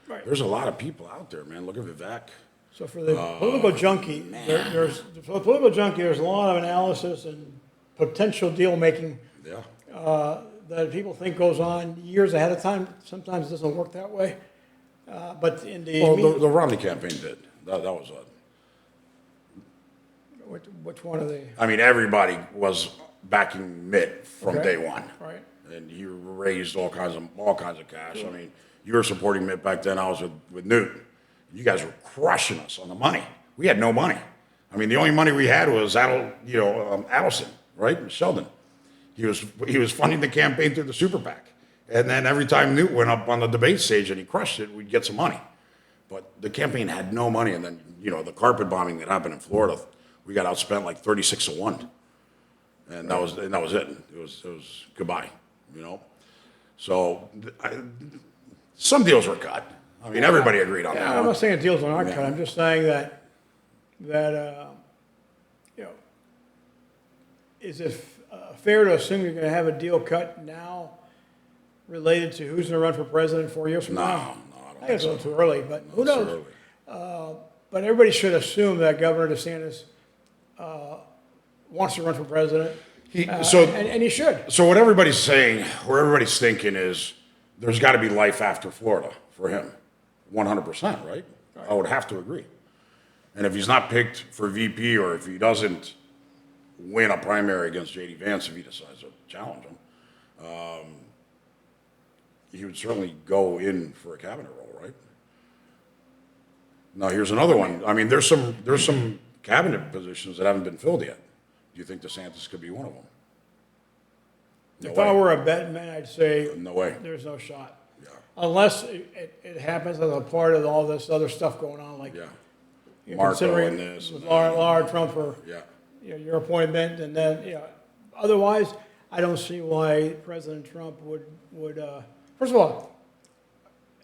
Right. there's a lot of people out there, man. Look at Vivek. So for the political junkie, for the political junkie, there's a lot of analysis and potential deal making Yeah. that people think goes on years ahead of time. Sometimes it doesn't work that way. But in the Well, the Romney campaign did. That was which one of the I mean, everybody was backing Mitt from Okay. day one. Right. And he raised all kinds of cash. I mean, you were supporting Mitt back then. I was with Newt. You guys were crushing us on the money. We had no money. I mean, the only money we had was Adelson, right? Sheldon. He was funding the campaign through the super PAC. And then every time Newt went up on the debate stage and he crushed it, we'd get some money. But the campaign had no money. And then, the carpet bombing that happened in Florida, we got outspent like 36-1. And that was it. It was goodbye, So some deals were cut. I mean, everybody agreed on that I'm one. not saying deals are not Yeah. cut. I'm just saying that is it fair to assume you're going to have a deal cut now related to who's going to run for president 4 years from now? No, I don't I think it's a think little too early, but who It's knows? early. But everybody should assume that Governor DeSantis wants to run for president, and he should. So what everybody's saying, or everybody's thinking is, there's got to be life after Florida for him, 100%, right? I would have to agree. And if he's not picked for VP, or if he doesn't win a primary against JD Vance, if he decides to challenge him, he would certainly go in for a cabinet role, right? Now here's another one. I mean, there's some cabinet positions that haven't been filled yet. Do you think DeSantis could be one of them? No If way. I were a betting man, I'd say No way. there's no shot. Yeah. Unless it happens as a part of all this other stuff going on, like Yeah. you're Marco considering and this and Laura Trump for Yeah. your appointment, and then otherwise, I don't see why President Trump would. First of all,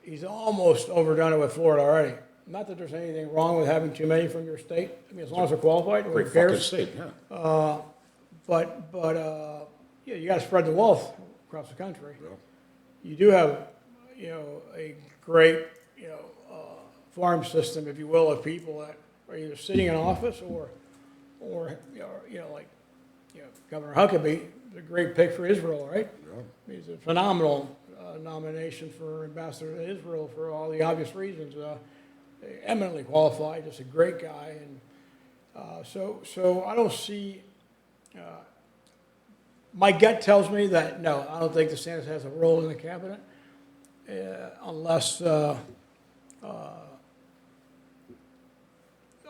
he's almost overdone it with Florida already. Not that there's anything wrong with having too many from your state. I mean, as long as they're qualified, who Great fucking cares? state, yeah. But you got to spread the wealth across the country. Yeah. You do have, a great, farm system, if you will, of people that are either sitting in office or Governor Huckabee, the great pick for Israel, right? Yeah. He's a phenomenal nomination for ambassador to Israel for all the obvious reasons. Eminently qualified, just a great guy, and so I don't see. My gut tells me that no, I don't think DeSantis has a role in the cabinet unless.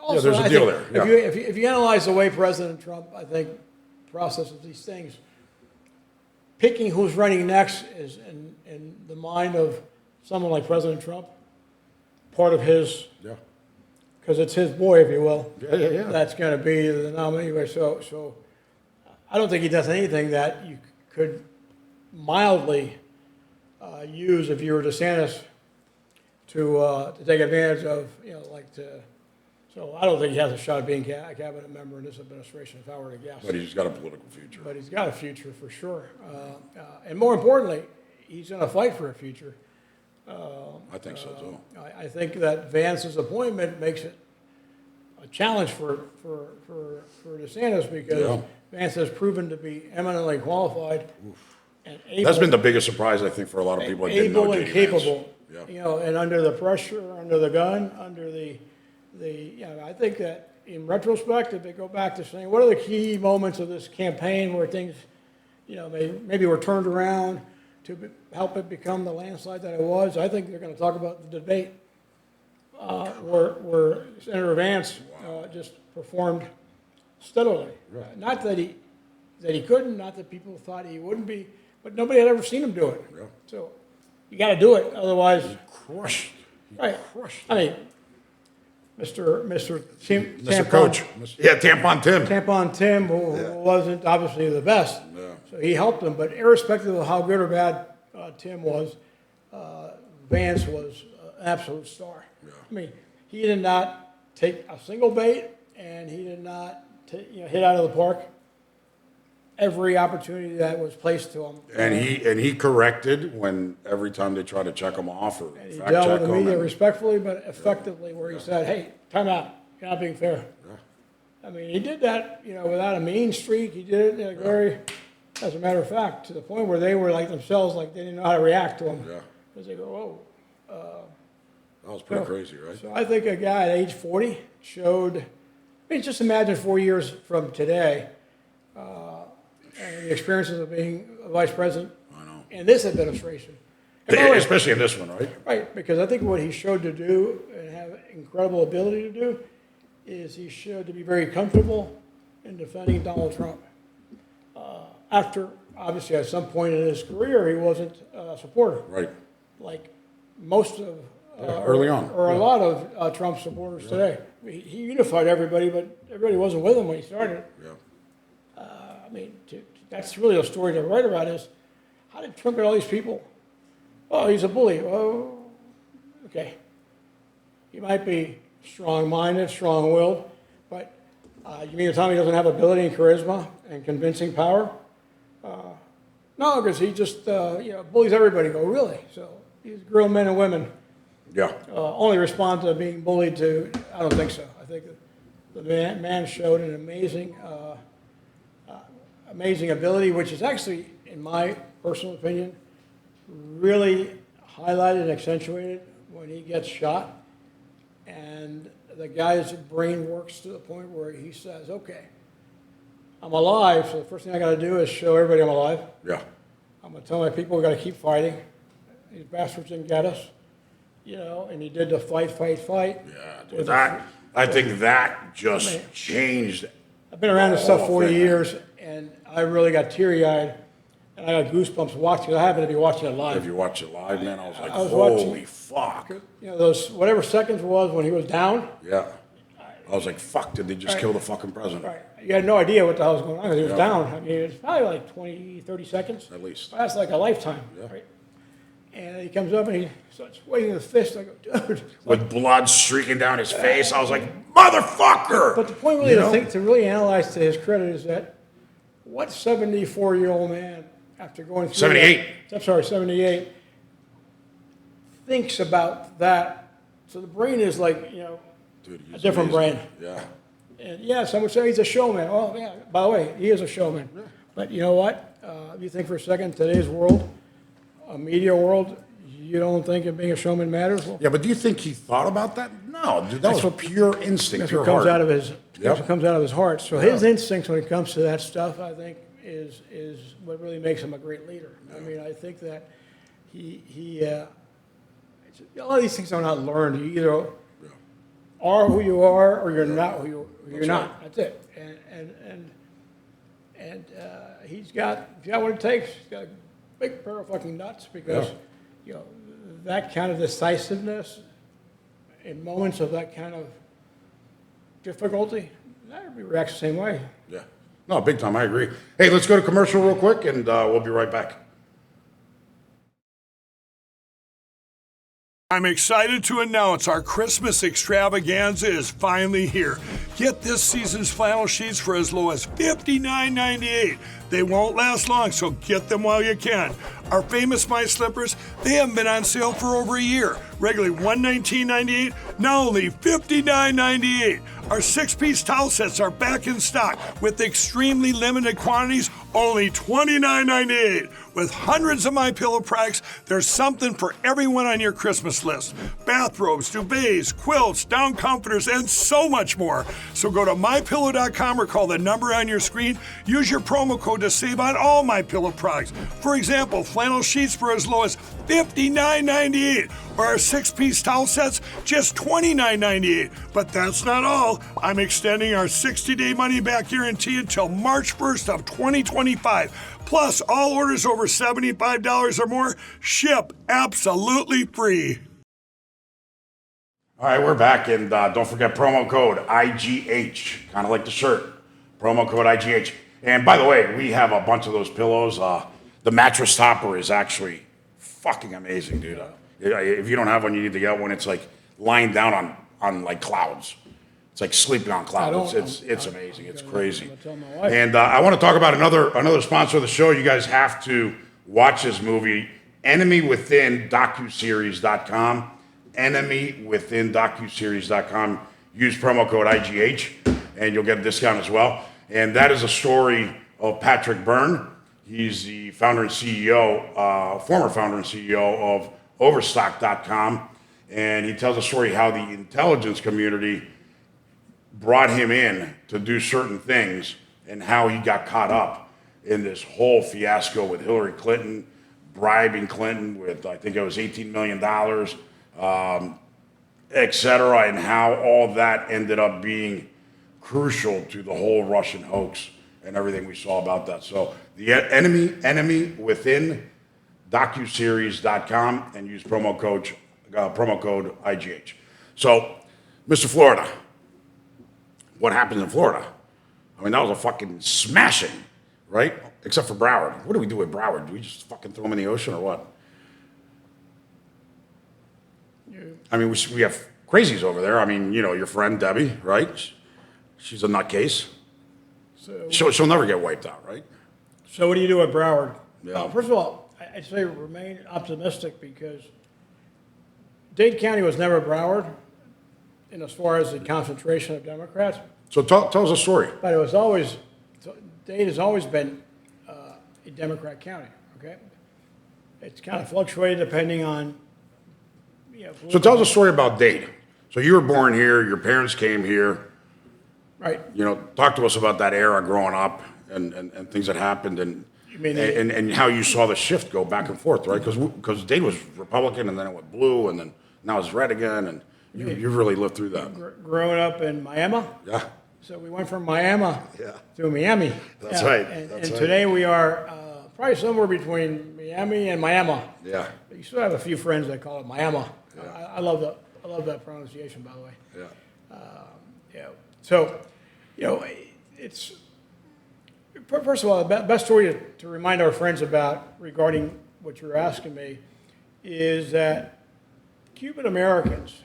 Also, there's a I deal think there, If you analyze the way President Trump, I think, processes these things, picking who's running next is in the mind of someone like President Trump, part of his, Yeah. because it's his boy, if you will. Yeah. That's going to be the nominee. So I don't think he does anything that you could mildly use if you were DeSantis to take advantage of, So I don't think he has a shot at being a cabinet member in this administration, if I were to guess. But he's got a political future. But he's got a future for sure. And more importantly, he's going to fight for a future. I think so too. I think that Vance's appointment makes it a challenge for DeSantis because Yeah. Vance has proven to be eminently qualified and able. That's been the biggest surprise, I think, for a lot of people that didn't know Able and JD Vance. capable, Yeah. and under the pressure, under the gun, under I think that in retrospect, if they go back to saying, what are the key moments of this campaign where things, maybe were turned around to help it become the landslide that it was, I think they're going to talk about the debate where Senator Vance just performed steadily. Right. Not that he couldn't, not that people thought he wouldn't be, but nobody had ever seen him do it. Yeah. So you got to do it, otherwise, Crushed. He right? crushed. I mean, Mr. Tim, Mr. Coach. Yeah, Tampon Tim. Tampon Tim, who wasn't obviously the best, Yeah. so he helped him. But irrespective of how good or bad Tim was, Vance was an absolute star. Yeah. I mean, he did not take a single bait. and he did not, hit out of the park every opportunity that was placed to him. And he corrected when every time they tried to check him off or And he fact dealt check with the him. media and- respectfully, but effectively, where he said, "Hey, time out. You're not being fair." I mean, he did that, without a mean streak. He did it very, as a matter of fact, to the point where they were like themselves, like they didn't know how to react to him. Yeah. Because they go, "Whoa." That was pretty crazy, right? So I think a guy at age 40 showed, just imagine 4 years from today, and the experiences of being a vice president in this administration. And by the way, Especially in this one, right? right, because I think what he showed to do and have incredible ability to do is he showed to be very comfortable in defending Donald Trump. After, obviously, at some point in his career, he wasn't a supporter. Right. Like most of, early on. or a lot of Trump supporters today. He unified everybody, but everybody wasn't with him when he started. Yeah. I mean, that's really a story to write about is, how did Trump get all these people? Oh, he's a bully. Oh, okay. He might be strong-minded, strong-willed, but you mean to tell me he doesn't have ability and charisma and convincing power? No, because he just bullies everybody. Go, really? So these grown men and women Yeah. only respond to being bullied to, I don't think so. I think the man showed an amazing ability, which is actually, in my personal opinion, really highlighted and accentuated when he gets shot. And the guy's brain works to the point where he says, okay, I'm alive, so the first thing I got to do is show everybody I'm alive. Yeah. I'm going to tell my people we got to keep fighting. These bastards didn't get us. And he did the fight. Yeah, dude, I think that just changed. I've been around this stuff whole 40 thing. years, and I really got teary-eyed, and I got goosebumps watching it. I happened to be watching it If live. you watch it live, man, I was like, I was holy watching- fuck. Those whatever seconds was when he was down, Yeah. I was like, fuck, did they just Right. kill the fucking president? right? You had no idea what the hell was going on because he was Yeah. down. I mean, it's probably like 20, 30 seconds. At least. That's like a lifetime, Yeah. right? And he comes up and he starts waving his fist. I go, dude. With blood streaking down his face, I was like, motherfucker! But the point really to really analyze to his credit is that what 74-year-old man, after going through 78. I'm sorry, 78, thinks about that. So the brain is like, Dude, he's a different amazing. brain. Yeah. And yeah, some would say he's a showman. Well, yeah, by the way, he is a showman. But you know what? If you think for a second, today's world, a media world, you don't think being a showman matters? Well, Yeah, but do you think he thought about that? No, dude, that was pure instinct, that's pure what comes heart. out of his. That's what comes out of his heart. So his instincts when it comes to that stuff, I think, is what really makes him a great leader. I mean, I think that he a lot of these things are not learned. You either are who you are or you're not who you're not. right. That's it. And he's got what it takes. He's got a big pair of fucking nuts because that kind of decisiveness in moments of that kind of difficulty, everybody reacts the same way. Yeah. No, big time, I agree. Hey, let's go to commercial real quick, and we'll be right back. I'm excited to announce our Christmas extravaganza is finally here. Get this season's flannel sheets for as low as $59.98. They won't last long, so get them while you can. Our famous My Slippers, they haven't been on sale for over a year. Regularly $119.98, now only $59.98. Our 6-piece towel sets are back in stock with extremely limited quantities, only $29.98. With hundreds of MyPillow products, there's something for everyone on your Christmas list. Bathrobes, duvets, quilts, down comforters, and so much more. So go to MyPillow.com or call the number on your screen. Use your promo code to save on all MyPillow products. For example, flannel sheets for as low as $59.98, or our 6-piece towel sets, just $29.98. But that's not all. I'm extending our 60-day money-back guarantee until March 1st of 2025. Plus, all orders over $75 or more ship absolutely free. All right, we're back, and don't forget promo code IGH, kind of like the shirt. Promo code IGH. And by the way, we have a bunch of those pillows. The mattress topper is actually fucking amazing, dude. If you don't have one, you need to get one. It's like lying down on like clouds. It's like sleeping on I clouds. don't- It's amazing. It's crazy. I'm gonna tell my wife. And I want to talk about another sponsor of the show. You guys have to watch this movie, Enemy Within docuseries.com. Enemy Within docuseries.com. Use promo code IGH, and you'll get a discount as well. And that is a story of Patrick Byrne. He's the founder and CEO, former founder and CEO of Overstock.com, and he tells a story how the intelligence community brought him in to do certain things and how he got caught up in this whole fiasco with Hillary Clinton, bribing Clinton with, I think it was $18 million, et cetera, and how all that ended up being crucial to the whole Russian hoax and everything we saw about that. So the enemy within docuseries.com, and use promo code IGH. So, Mr. Florida, what happened in Florida? I mean, that was a fucking smashing, right? Except for Broward. What do we do with Broward? Do we just fucking throw him in the ocean or what? I mean, we have crazies over there. I mean, you know, your friend Debbie, right? She's a nutcase. She'll never get wiped out, right? So what do you do at Broward? Yeah. First of all, I'd say remain optimistic because Dade County was never Broward in as far as the concentration of Democrats, So tell us a story. but it was always, Dade has always been a Democrat county, okay? It's kind of fluctuated depending on, you know. So tell us a story about Dade. So you were born here, your parents came here. Right. You know, talk to us about that era growing up and things that happened and You mean and how you saw the shift go back and forth, right? Because Dade was Republican and then it went blue and then now it's red again, and you really lived through that. growing up in Miami. Yeah. So we went from Miami Yeah. to Miami. That's Yeah, right. And, That's and right. today we are probably somewhere between Miami and Miami. Yeah. You still have a few friends that call it Miami. I love that pronunciation, by the way. Yeah. Yeah. So, you know, it's first of all, the best story to remind our friends about regarding what you're asking me is that Cuban Americans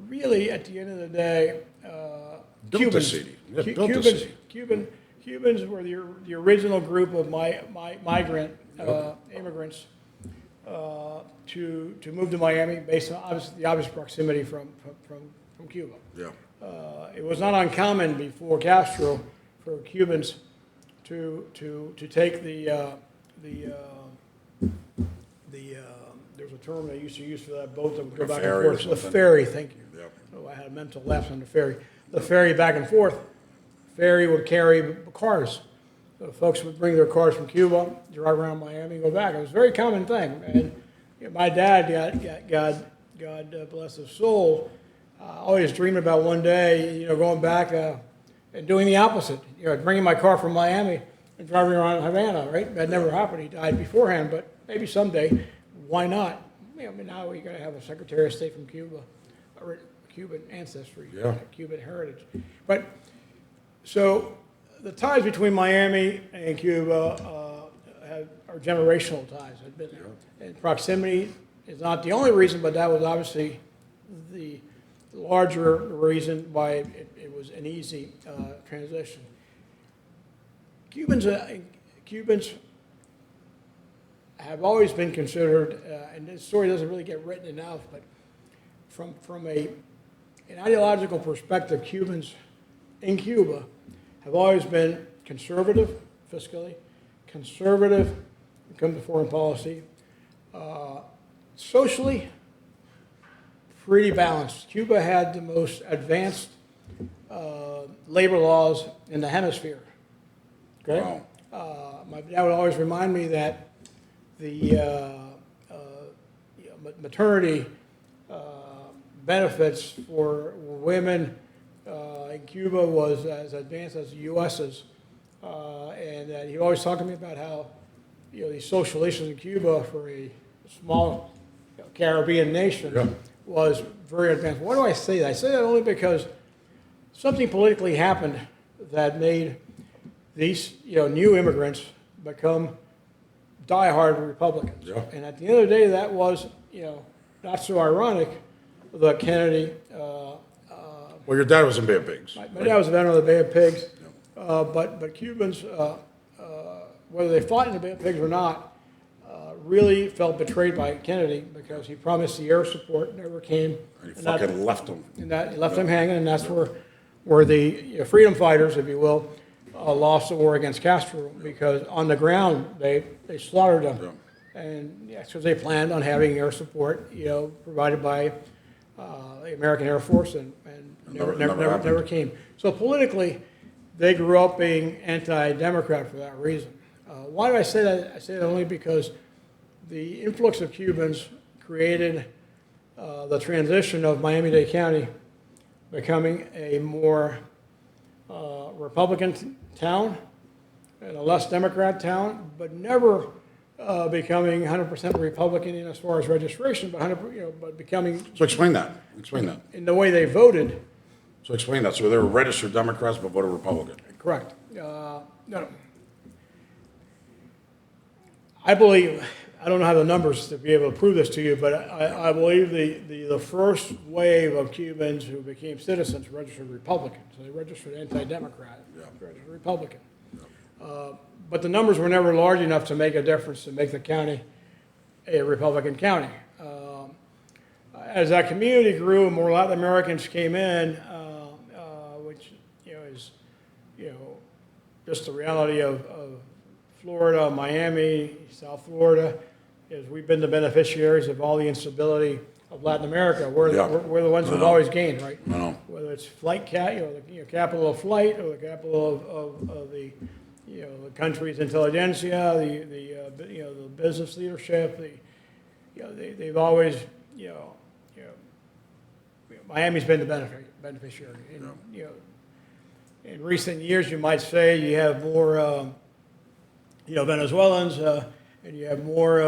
really, at the end of the day, Built the Cubans, city. Yeah, Cu- built the Cubans, city. Cubans were the original group of migrant immigrants to move to Miami based on the obvious proximity from Cuba. Yeah. It was not uncommon before Castro for Cubans to take there's a term they used to use for that boat that would go Like a back ferry or and forth. The something? ferry, thank you. Yep. Oh, I had a mental lapse on the ferry. The ferry back and forth. Ferry would carry cars. So folks would bring their cars from Cuba, drive around Miami, and go back. It was a very common thing. And you know, my dad, God bless his soul, always dreamed about one day, you know, going back and doing the opposite. You know, bringing my car from Miami and driving around Havana, right? That never happened. He died beforehand, but maybe someday, why not? You know, I mean, now we're going to have a Secretary of State from Cuba, or Cuban ancestry, Yeah. Cuban heritage. But so the ties between Miami and Cuba are generational ties. Have been there. And proximity is not the only reason, but that was obviously the larger reason why it was an easy transition. Cubans have always been considered, and this story doesn't really get written enough, but from an ideological perspective, Cubans in Cuba have always been conservative fiscally, conservative when it comes to foreign policy, socially pretty balanced. Cuba had the most advanced labor laws in the hemisphere. Okay? Wow. My dad would always remind me that the maternity benefits for women in Cuba was as advanced as the U.S.'s. And he always talked to me about how, you know, these social issues in Cuba for a small Caribbean nation Yeah. was very advanced. Why do I say that? I say that only because something politically happened that made these, you know, new immigrants become diehard Republicans. Yeah. And at the end of the day, that was, you know, not so ironic, the Kennedy Well, your dad was in Bay of Pigs. My dad was a veteran of the Bay of Pigs, but Cubans, whether they fought in the Bay of Pigs or not, really felt betrayed by Kennedy because he promised the air support, never came. And he fucking left them. And that left them hanging, and that's where the freedom fighters, if you will, lost the war against Castro because on the ground they slaughtered them. Yeah. And because they planned on having air support, provided by the American Air Force, and never came. So politically, they grew up being anti-democrat for that reason. Why do I say that? I say that only because the influx of Cubans created the transition of Miami-Dade County becoming a more Republican town and a less Democrat town, but never becoming 100% Republican in as far as registration, but becoming So explain that. Explain that. in the way they voted. So explain that. So they were registered Democrats but voted Republican. Correct. No. I believe, I don't have the numbers to be able to prove this to you, but I believe the first wave of Cubans who became citizens registered Republican. So they registered anti-Democrat, registered Republican. But the numbers were never large enough to make a difference to make the county a Republican county. As that community grew and more Latin Americans came in, which is just the reality of Florida, Miami, South Florida, is we've been the beneficiaries of all the instability of Latin America. We're the ones who've always gained, right? Whether it's the capital of flight or the capital of the the country's intelligentsia, the business leadership. They've always Miami's been the beneficiary. In recent years, you might say you have more Venezuelans, and you have more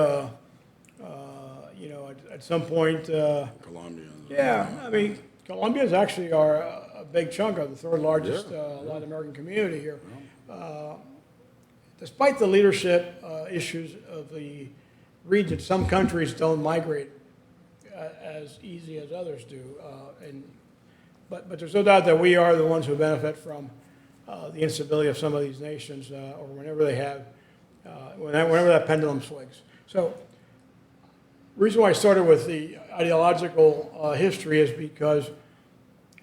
at some point. Colombians. Yeah, I mean, Colombians actually are a big chunk of the third largest Latin American community here. Despite the leadership issues of the region, some countries don't migrate as easy as others do. But there's no doubt that we are the ones who benefit from the instability of some of these nations, or whenever they have, whenever that pendulum swings. So, the reason why I started with the ideological history is because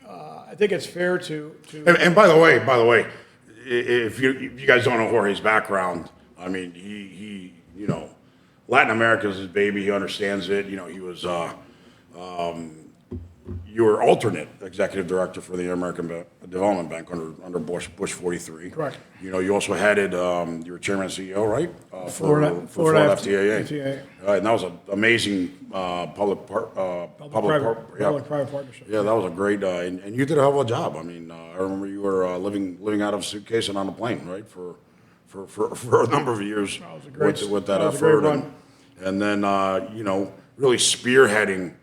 I think it's fair to. And by the way, if you guys don't know Jorge's background, I mean, he Latin America is his baby. He understands it. He was you were alternate executive director for the American Development Bank under Bush 43. Correct. You also headed. You were chairman and CEO, right? Florida FTAA. And that was an amazing public-private partnership. Yeah, that was a great, and you did a hell of a job. I mean, I remember you were living out of a suitcase and on a plane, right, for a number of years with that effort, and then really spearheading,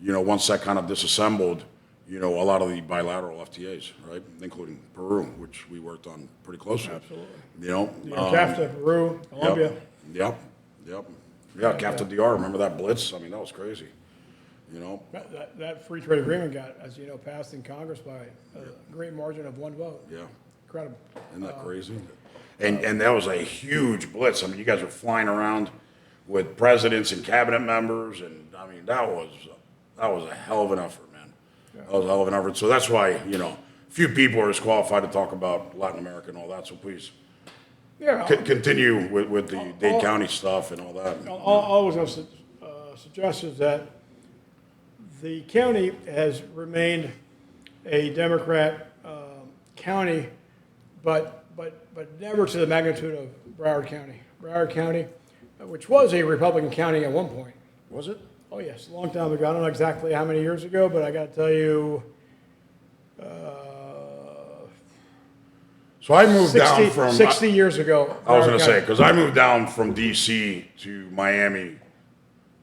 once that kind of disassembled, a lot of the bilateral FTAs, right, including Peru, which we worked on pretty closely. Absolutely. CAFTA, Peru, Colombia. Yep. Yeah, CAFTA DR. Remember that blitz? I mean, that was crazy. That free trade agreement got, as you know, passed in Congress by a great margin of one vote. Yeah. Incredible. Isn't that crazy? And that was a huge blitz. I mean, you guys were flying around with presidents and cabinet members, and I mean, that was a hell of an effort, man. Yeah. That was a hell of an effort. So that's why, few people are as qualified to talk about Latin America and all that. So please, continue with the Dade County stuff and all that. All I was going to suggest is that the county has remained a Democrat county, but never to the magnitude of Broward County. Broward County, which was a Republican county at one point. Was it? Oh, yes, a long time ago. I don't know exactly how many years ago, but I got to tell you, so I moved down from 60 years ago. I was going to say, because I moved down from D.C. to Miami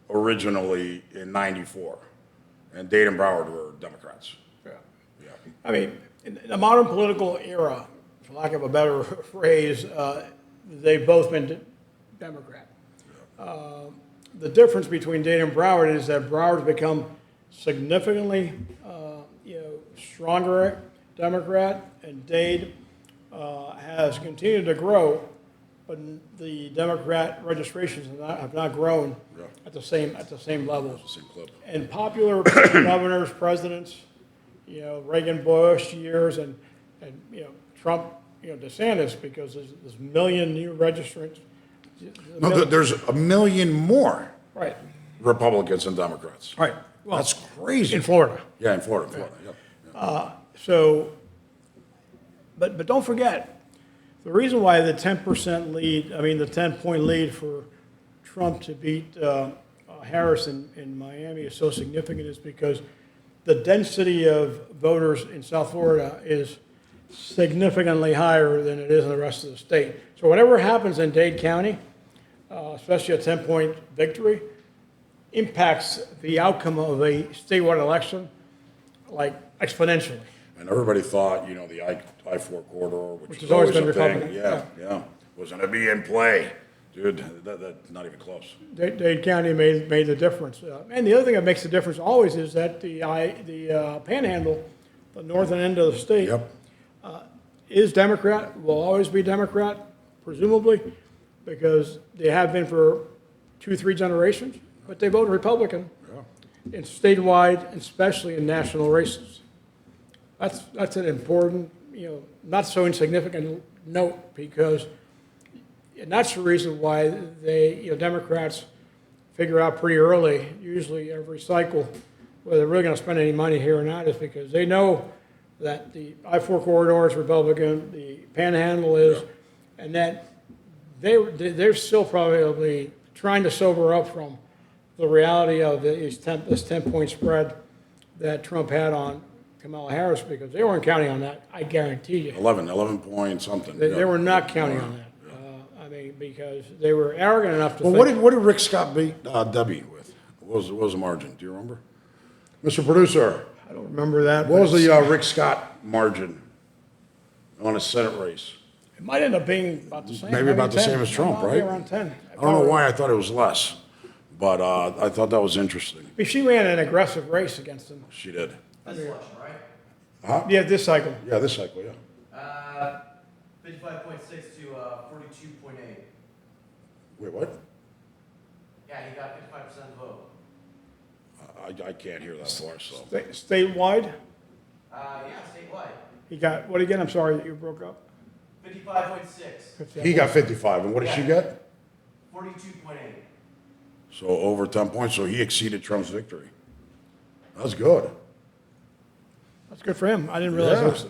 originally in '94, and Dade and Broward were Democrats. Yeah. I mean, in the modern political era, for lack of a better phrase, they've both been Democrat. The difference between Dade and Broward is that Broward's become significantly, stronger Democrat, and Dade has continued to grow, but the Democrat registrations have not grown Yeah. at the same levels. Same clip. And popular governors, presidents, Reagan, Bush years, and Trump, DeSantis, because there's this million new registrants. No, there's a million more Right, Republicans and Democrats. right. Well, That's crazy. in Florida. Yeah, in Florida, yep. So, but don't forget, the reason why the 10% lead, the 10-point lead for Trump to beat Harris in Miami is so significant is because the density of voters in South Florida is significantly higher than it is in the rest of the state. So whatever happens in Dade County, especially a 10-point victory, impacts the outcome of a statewide election like exponentially. And everybody thought, the I-4 corridor, which has is always always been a thing, Republican. yeah, was going to be in play. Dude, that's not even close. Dade County made the difference. And the other thing that makes the difference always is that the Panhandle, the northern end of the state, Yep. is Democrat, will always be Democrat, presumably, because they have been for 2-3 generations, but they vote Republican Yeah. in statewide, and especially in national races. That's an important, not so insignificant note, because and that's the reason why Democrats figure out pretty early, usually every cycle, whether they're really going to spend any money here or not, is because they know that the I-4 corridor is Republican, the Panhandle is, and that they're still probably trying to sober up from the reality of this 10-point spread that Trump had on Kamala Harris, because they weren't counting on that, I guarantee you. 11 point something. They yeah. were not counting on that. Because they were arrogant enough to Well, think. what did Rick Scott beat Debbie with? What was the margin? Do you remember? Mr. Producer, I don't remember that. what was but the Rick Scott margin on a Senate race? It might end up being about the same. Maybe about the 10. same as Trump, Maybe right? around 10. I don't know why I thought it was less, but I thought that was interesting. But she ran an aggressive race against him. She did. This election, right? Huh? Yeah, this cycle. Yeah, this cycle, yeah. 55.6 to 42.8. Wait, what? Yeah, he got 55% of the vote. I can't hear that far, so. Statewide, Yeah, statewide. he got, what again? I'm sorry that you broke up. 55.6. He got 55, and what did she get? 42.8. So over 10 points, so he exceeded Trump's victory. That's good. That's good for him. I didn't realize Yeah.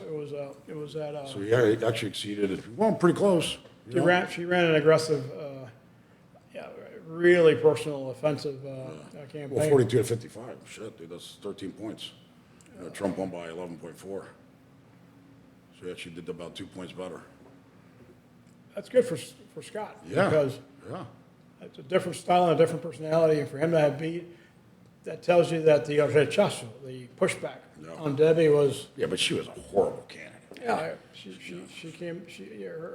it was that, So yeah, he actually exceeded it. Well, pretty close. you know? she ran an aggressive, really personal, offensive campaign. Well, 42 to 55. Shit, dude, that's 13 points. Trump won by 11.4. So he actually did about 2 points better. That's good for Scott. Yeah. Because Yeah. it's a different style and a different personality, and for him to have beat, that tells you that the rechazo, the pushback on Debbie was, Yeah, but she was a horrible candidate.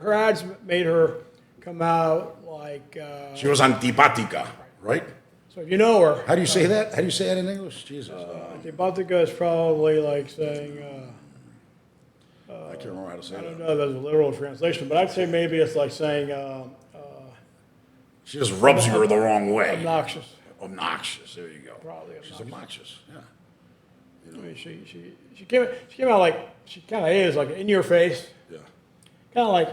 her ads made her come out like, She was antipática, right? so if you know her. How do you say that? How do you say that in English? Jesus. Antipática is probably like saying, I can't remember how to say I don't that. know if that's a literal translation, but I'd say maybe it's like saying She just rubs you the wrong way. obnoxious. Obnoxious. There you go. Probably She's obnoxious. Yeah. I mean, she came out like, she kind of is, like in your face, Yeah. kind of like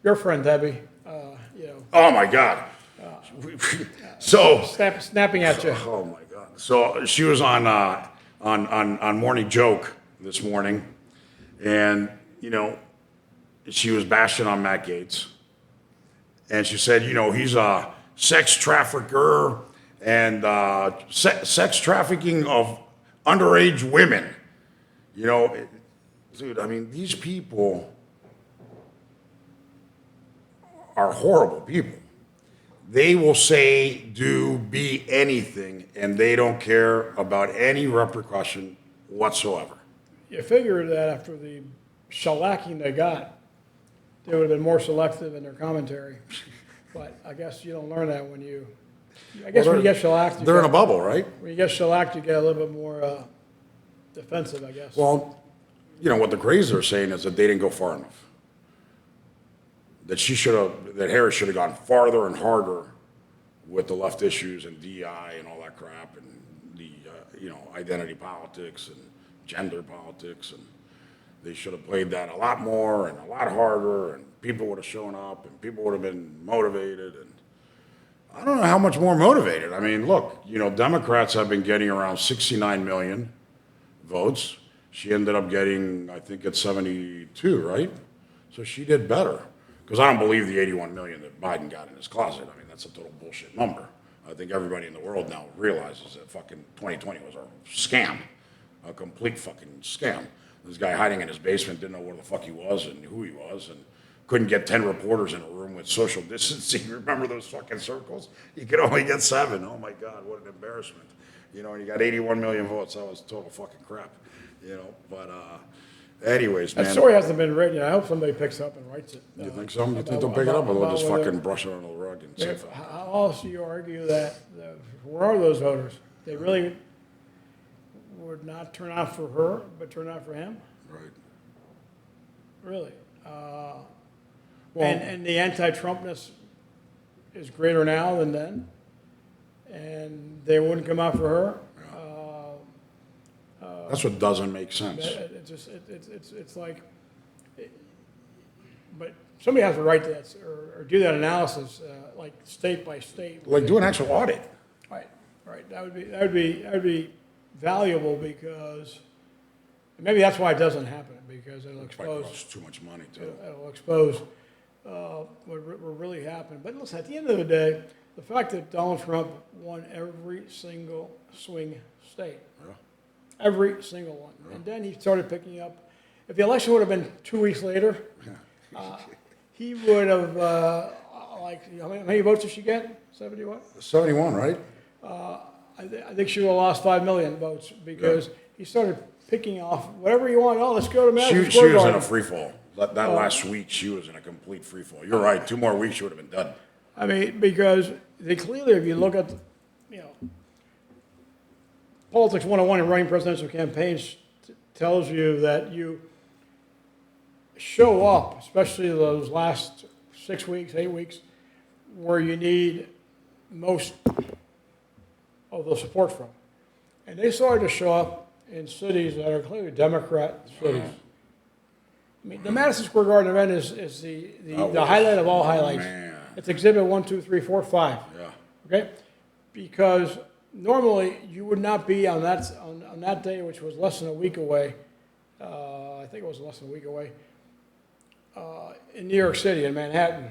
your friend Debbie, Oh my God. So. snapping at you. Oh my God. So she was on Morning Joke this morning, and she was bashing on Matt Gaetz, and she said, he's a sex trafficker and sex trafficking of underage women. Dude, I mean, these people are horrible people. They will say, do, be anything, and they don't care about any repercussion whatsoever. You figure that after the shellacking they got, they would have been more selective in their commentary. But I guess you don't learn that when you get shellacked. They're in a bubble, right? When you get shellacked, you get a little bit more defensive, I guess. Well, you know, what the crazies are saying is that they didn't go far enough. That Harris should have gone farther and harder with the left issues and DEI and all that crap and the, you know, identity politics and gender politics. And they should have played that a lot more and a lot harder, and people would have shown up and people would have been motivated. And I don't know how much more motivated. I mean, look, you know, Democrats have been getting around 69 million votes. She ended up getting, I think it's 72, right? So she did better. Because I don't believe the 81 million that Biden got in his closet. I mean, that's a total bullshit number. I think everybody in the world now realizes that fucking 2020 was a scam, a complete fucking scam. This guy hiding in his basement didn't know where the fuck he was and who he was, and couldn't get 10 reporters in a room with social distancing. Remember those fucking circles? You could only get 7. Oh my God, what an embarrassment. You know, and you got 81 million votes. That was total fucking crap. You know, but anyways, man. That story hasn't been written yet. I hope somebody picks up and writes it. You think so? You think they'll pick it up, or they'll just fucking brush it under the rug and say, How else do you argue that, where are those voters? They really would not turn out for her, but turn out for him? right? Really? And the anti-Trumpness is greater now than then? And they wouldn't come out for her? That's what doesn't make sense. It's like, but somebody has to write that or do that analysis, like state by state. Like do an actual audit. Right. That would be valuable because maybe that's why it doesn't happen, because it'll It probably expose costs too much money too. it'll expose what really happened. But listen, at the end of the day, the fact that Donald Trump won every single swing state. Yeah. Every single one. And then he started picking up. If the election would have been 2 weeks later, he would have, how many votes did she get? 70 what? 71, right? I think she would have lost 5 million votes because he started picking off whatever you want. Oh, let's go to Madison She Square was in Garden. a free fall. That last week, she was in a complete free fall. You're right. 2 more weeks, she would have been done. I mean, because they clearly, if you look at, Politics 101 in running presidential campaigns tells you that you show up, especially those last 6 weeks, 8 weeks, where you need most of the support from. And they started to show up in cities that are clearly Democrat cities. I mean, the Madison Square Garden event is the highlight of all highlights. Man. It's exhibit 1, 2, 3, 4, 5. Yeah. Okay? Because normally you would not be on that day, which was less than a week away. I think it was less than a week away. In New York City, in Manhattan,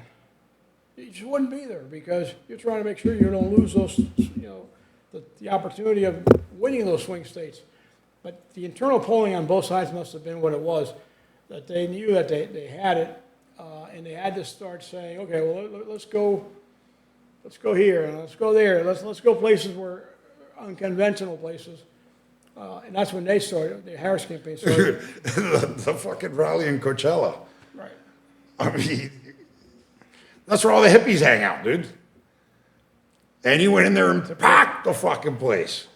you just wouldn't be there because you're trying to make sure you don't lose those, the opportunity of winning those swing states. But the internal polling on both sides must have been what it was, that they knew that they had it, and they had to start saying, okay, well, let's go here and let's go there. Let's go places where unconventional places, and that's when they started. The Harris campaign started. the fucking rally in Coachella. Right. I mean, that's where all the hippies hang out, dude. And he went in there and packed the fucking place.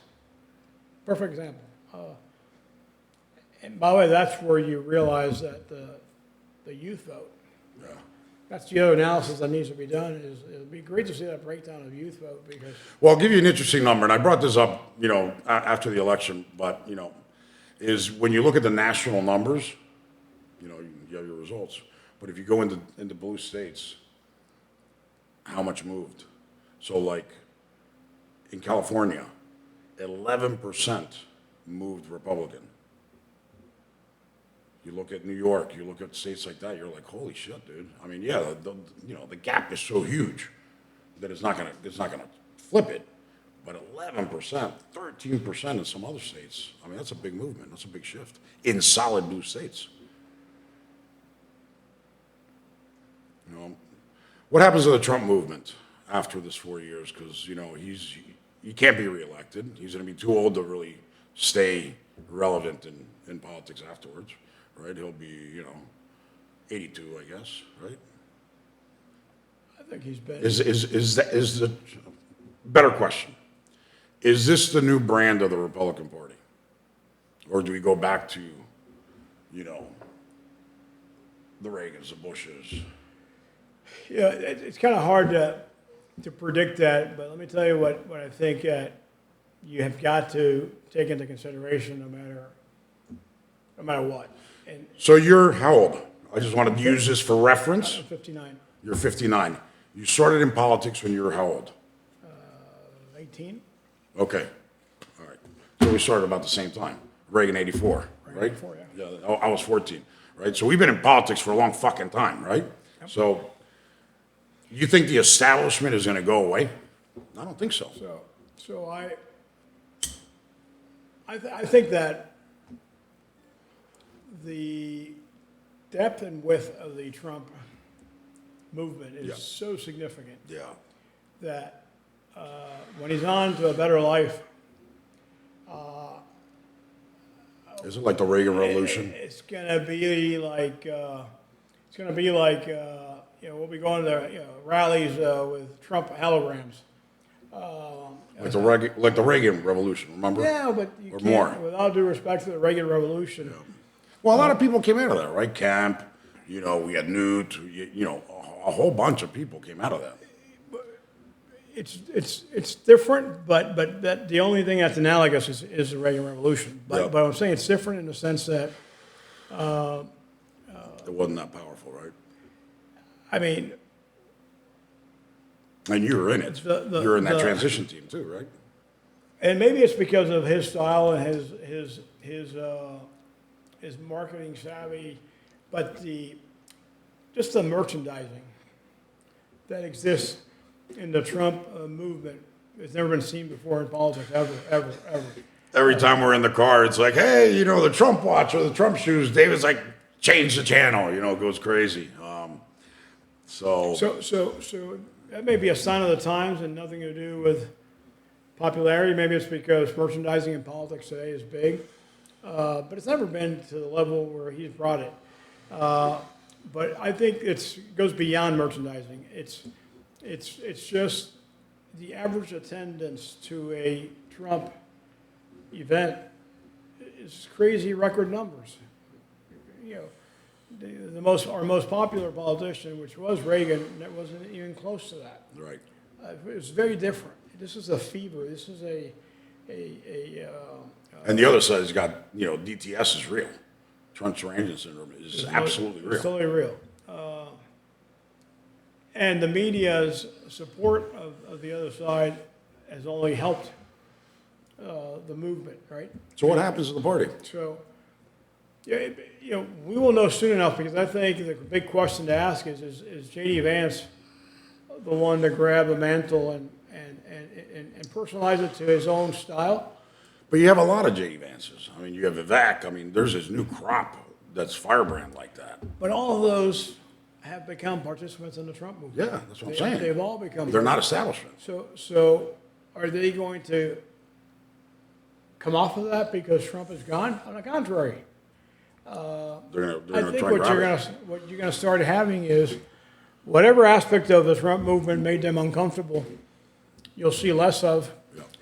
Perfect example. And by the way, that's where you realize that the youth vote. Yeah. That's the other analysis that needs to be done. It'd be great to see that breakdown of youth vote because. Well, I'll give you an interesting number, and I brought this up, after the election, but, is when you look at the national numbers, you have your results. But if you go into blue states, how much moved? So, like, in California, 11% moved Republican. You look at New York, you look at states like that, you're like, holy shit, dude. I mean, yeah, the gap is so huge that it's not gonna flip it. But 11%, 13% in some other states, I mean, that's a big movement. That's a big shift in solid blue states. What happens to the Trump movement after this 4 years? Because, he can't be reelected. He's going to be too old to really stay relevant in politics afterwards, right? He'll be, 82, I guess, right? I think he's been. Is the better question? Is this the new brand of the Republican Party, or do we go back to, you know, the Reagans, the Bushes. Yeah, it's kind of hard to predict that, but let me tell you what I think you have got to take into consideration no matter what. And So you're how old? I just wanted to use this for reference. I'm 59, You're 59. You started in politics when you were how old? 18, Okay. All right. So we started about the same time. Reagan 84, right? 84, Yeah, I was 14, right? So we've been in politics for a long fucking time, right? So you think the establishment is going to go away? I don't think so. So I think that the depth and width of the Trump movement is Yeah. so significant Yeah. that when he's on to a better life, Is it like the Reagan Revolution? it's gonna be like we'll be going to rallies with Trump holograms. Like the Reagan Revolution, remember? Yeah, but you Or can't, more. without due respect to the Reagan Revolution. Well, a lot of people came out of that, right? Camp, we had Newt, a whole bunch of people came out of that. It's different, but that the only thing that's analogous is the Reagan Revolution. Yeah. But I'm saying it's different in the sense that It wasn't that powerful, right? I mean, And you were in it. You were in that transition team too, right? and maybe it's because of his style and his marketing savvy, but just the merchandising that exists in the Trump movement has never been seen before in politics, ever. Every time we're in the car, it's like, hey, the Trump watch or the Trump shoes. David's like, change the channel, it goes crazy. So That may be a sign of the times and nothing to do with popularity. Maybe it's because merchandising in politics today is big, but it's never been to the level where he's brought it. But I think it goes beyond merchandising. It's just the average attendance to a Trump event is crazy record numbers. Our most popular politician, which was Reagan, that wasn't even close to that. right. It was very different. This is a fever. This is And the other side has got, DTS is real. Trump Surrender Syndrome is absolutely it's real. totally real. And the media's support of the other side has only helped the movement, right? So what happens to the party? So, we will know soon enough because I think the big question to ask is J.D. Vance the one to grab the mantle and personalize it to his own style? But you have a lot of J.D. Vances. I mean, you have Vivek. I mean, there's this new crop that's firebrand like that. But all of those have become participants in the Trump movement. Yeah, that's what I'm saying. They've all become. They're not establishment. So are they going to come off of that because Trump is gone? On the contrary. They're I going to think try and grab it. what you're going to start having is whatever aspect of the Trump movement made them uncomfortable, you'll see less of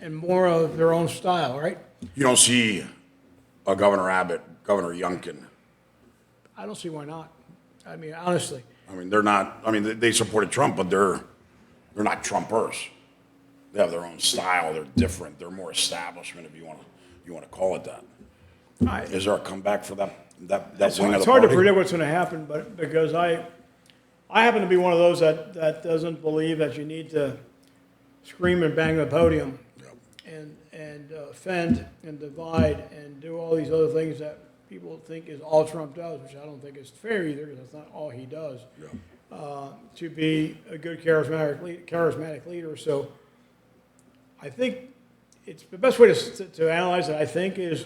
and more of their own style, right? You don't see a Governor Abbott, Governor Youngkin. I don't see why not. I mean, honestly. I mean, they're not. I mean, they supported Trump, but they're not Trumpers. They have their own style. They're different. They're more establishment, if you want to call it that. Is there a comeback for that wing of the party? It's hard to predict what's going to happen, but because I happen to be one of those that doesn't believe that you need to scream and bang the podium and offend and divide and do all these other things that people think is all Trump does, which I don't think is fair either, because that's not all he does. To be a good charismatic leader. So I think it's the best way to analyze it, I think, is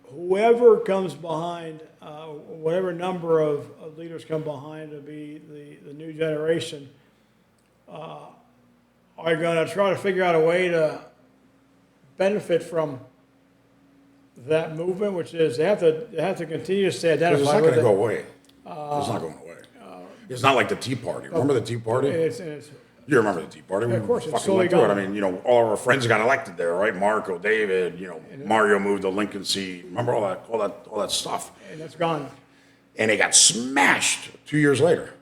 whoever comes behind, whatever number of leaders come behind to be the new generation, are going to try to figure out a way to benefit from that movement, which is they have to continue to stay Because it's identified not with going to it. go away. It's not going away. It's not like the Tea Party. Remember the Tea Party? It's You remember the Tea Party? Yeah, of course, We it's fucking slowly went through it. I gone. mean, all of our friends got elected there, right? Marco, David, Mario moved to Lincoln seat. Remember all that stuff? And that's gone. And they got smashed 2 years later.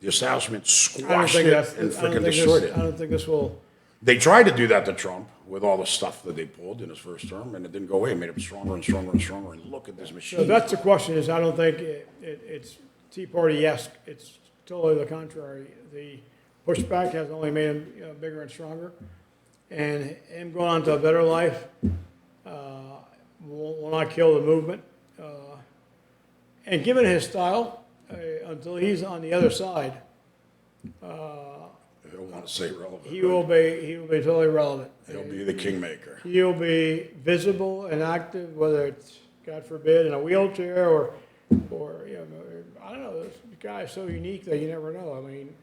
The establishment I don't squashed think it that's, and I don't freaking think destroyed this, I it. don't think this will, They tried to do that to Trump with all the stuff that they pulled in his first term, and it didn't go away. It made him stronger and stronger and stronger. And look at this machine. so that's the question, is I don't think it's Tea Party-esque. It's totally the contrary. The pushback has only made him bigger and stronger. And him going on to a better life will not kill the movement. And given his style, until he's on the other side, I don't want to say relevant. he will be totally relevant. He'll be the kingmaker. He'll be visible and active, whether it's, God forbid, in a wheelchair or I don't know. This guy is so unique that you never know. I mean,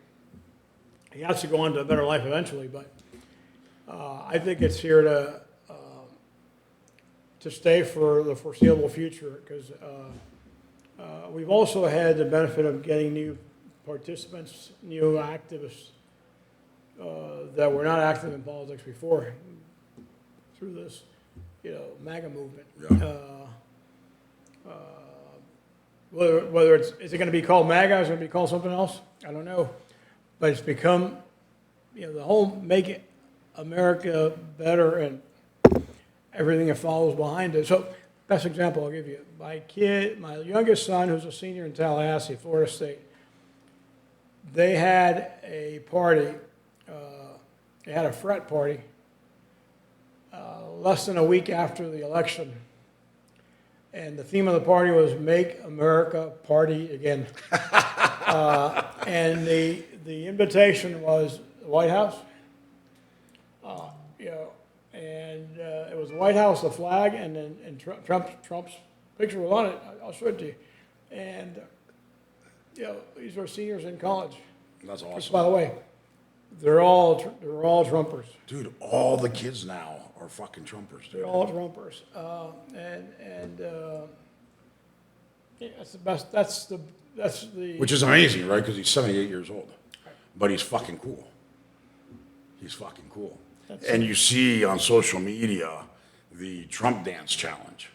he has to go on to a better life eventually, but I think it's here to stay for the foreseeable future, because we've also had the benefit of getting new participants, new activists that were not active in politics before through this, MAGA movement. Yeah. Whether is it going to be called MAGA, is it going to be called something else? I don't know, but it's become, the whole make it America better and everything that follows behind it. So, best example I'll give you: my youngest son, who's a senior in Tallahassee, Florida State. They had a party. They had a frat party less than a week after the election. And the theme of the party was "Make America Party Again." And the invitation was the White House. And it was the White House, the flag, and then Trump's picture was on it. I'll show it to you. And these were seniors in college. That's Which, awesome. by the way, they're all Trumpers. Dude, all the kids now are fucking Trumpers, dude. They're all Trumpers. That's the best. That's the. Which is amazing, right? Because he's 78 years old. But he's fucking cool. He's fucking cool. And you see on social media the Trump dance challenge.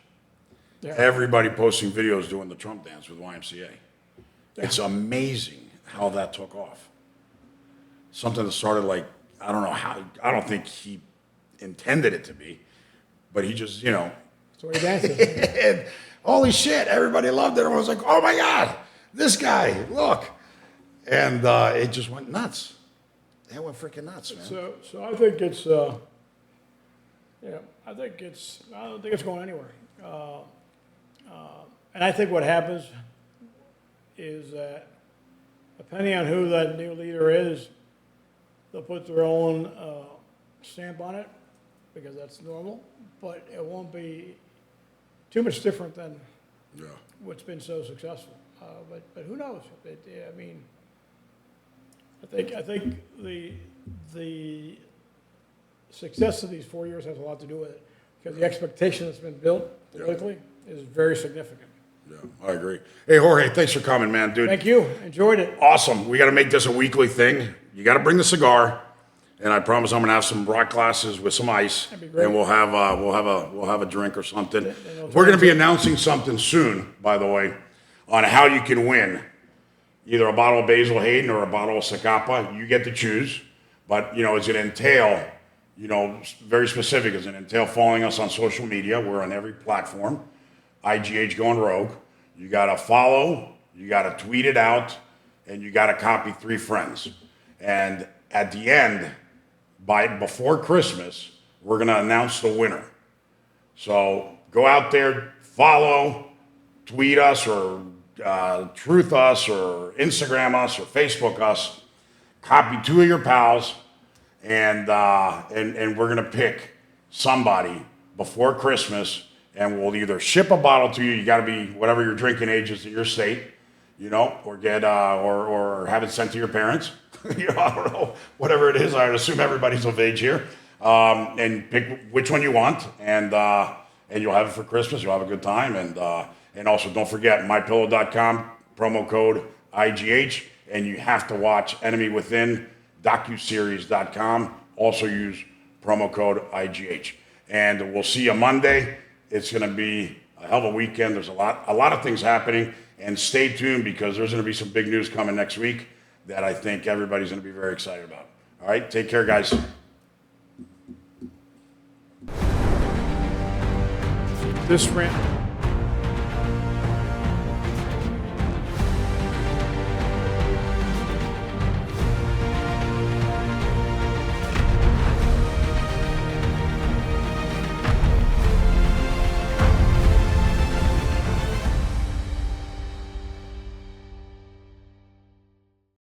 Yeah. Everybody posting videos doing the Trump dance with YMCA. It's amazing how that took off. Something that started like, I don't know how, I don't think he intended it to be, but he just, That's what he dances. and holy shit, everybody loved it. Everyone was like, oh my God, this guy, look. And it just went nuts. It went freaking nuts, man. So I think it's, I don't think it's going anywhere. And I think what happens is that depending on who that new leader is, they'll put their own stamp on it, because that's normal, but it won't be too much different than what's been so successful. But who knows? I think the success of these 4 years has a lot to do with it, because the expectation that's been built politically is very significant. Yeah, I agree. Hey, Jorge, thanks for coming, man, dude. Thank you. Enjoyed it. Awesome. We got to make this a weekly thing. You got to bring the cigar, and I promise I'm gonna have some rock glasses with some ice, That'd be great. and we'll have a drink or something. it'll We're turn gonna be into- announcing something soon, by the way, on how you can win either a bottle of Basil Hayden or a bottle of Zacapa. You get to choose, but it's gonna entail, very specific. It's gonna entail following us on social media. We're on every platform. IGH Going Rogue. You gotta follow, you gotta tweet it out, and you gotta copy 3 friends. And at the end, before Christmas, we're gonna announce the winner. So go out there, follow, tweet us, or truth us, or Instagram us, or Facebook us. Copy 2 of your pals, and we're gonna pick somebody before Christmas, and we'll either ship a bottle to you. You got to be whatever your drinking age is in your state, or get or have it sent to your parents. I don't know, whatever it is. I would assume everybody's of age here, and pick which one you want, and you'll have it for Christmas. You'll have a good time, and also don't forget mypillow.com promo code IGH, and you have to watch Enemy Within. docuseries.com. Also use promo code IGH. And we'll see you Monday. It's going to be a hell of a weekend. There's a lot of things happening. And stay tuned because there's going to be some big news coming next week that I think everybody's going to be very excited about. All right, take care, guys. This rant.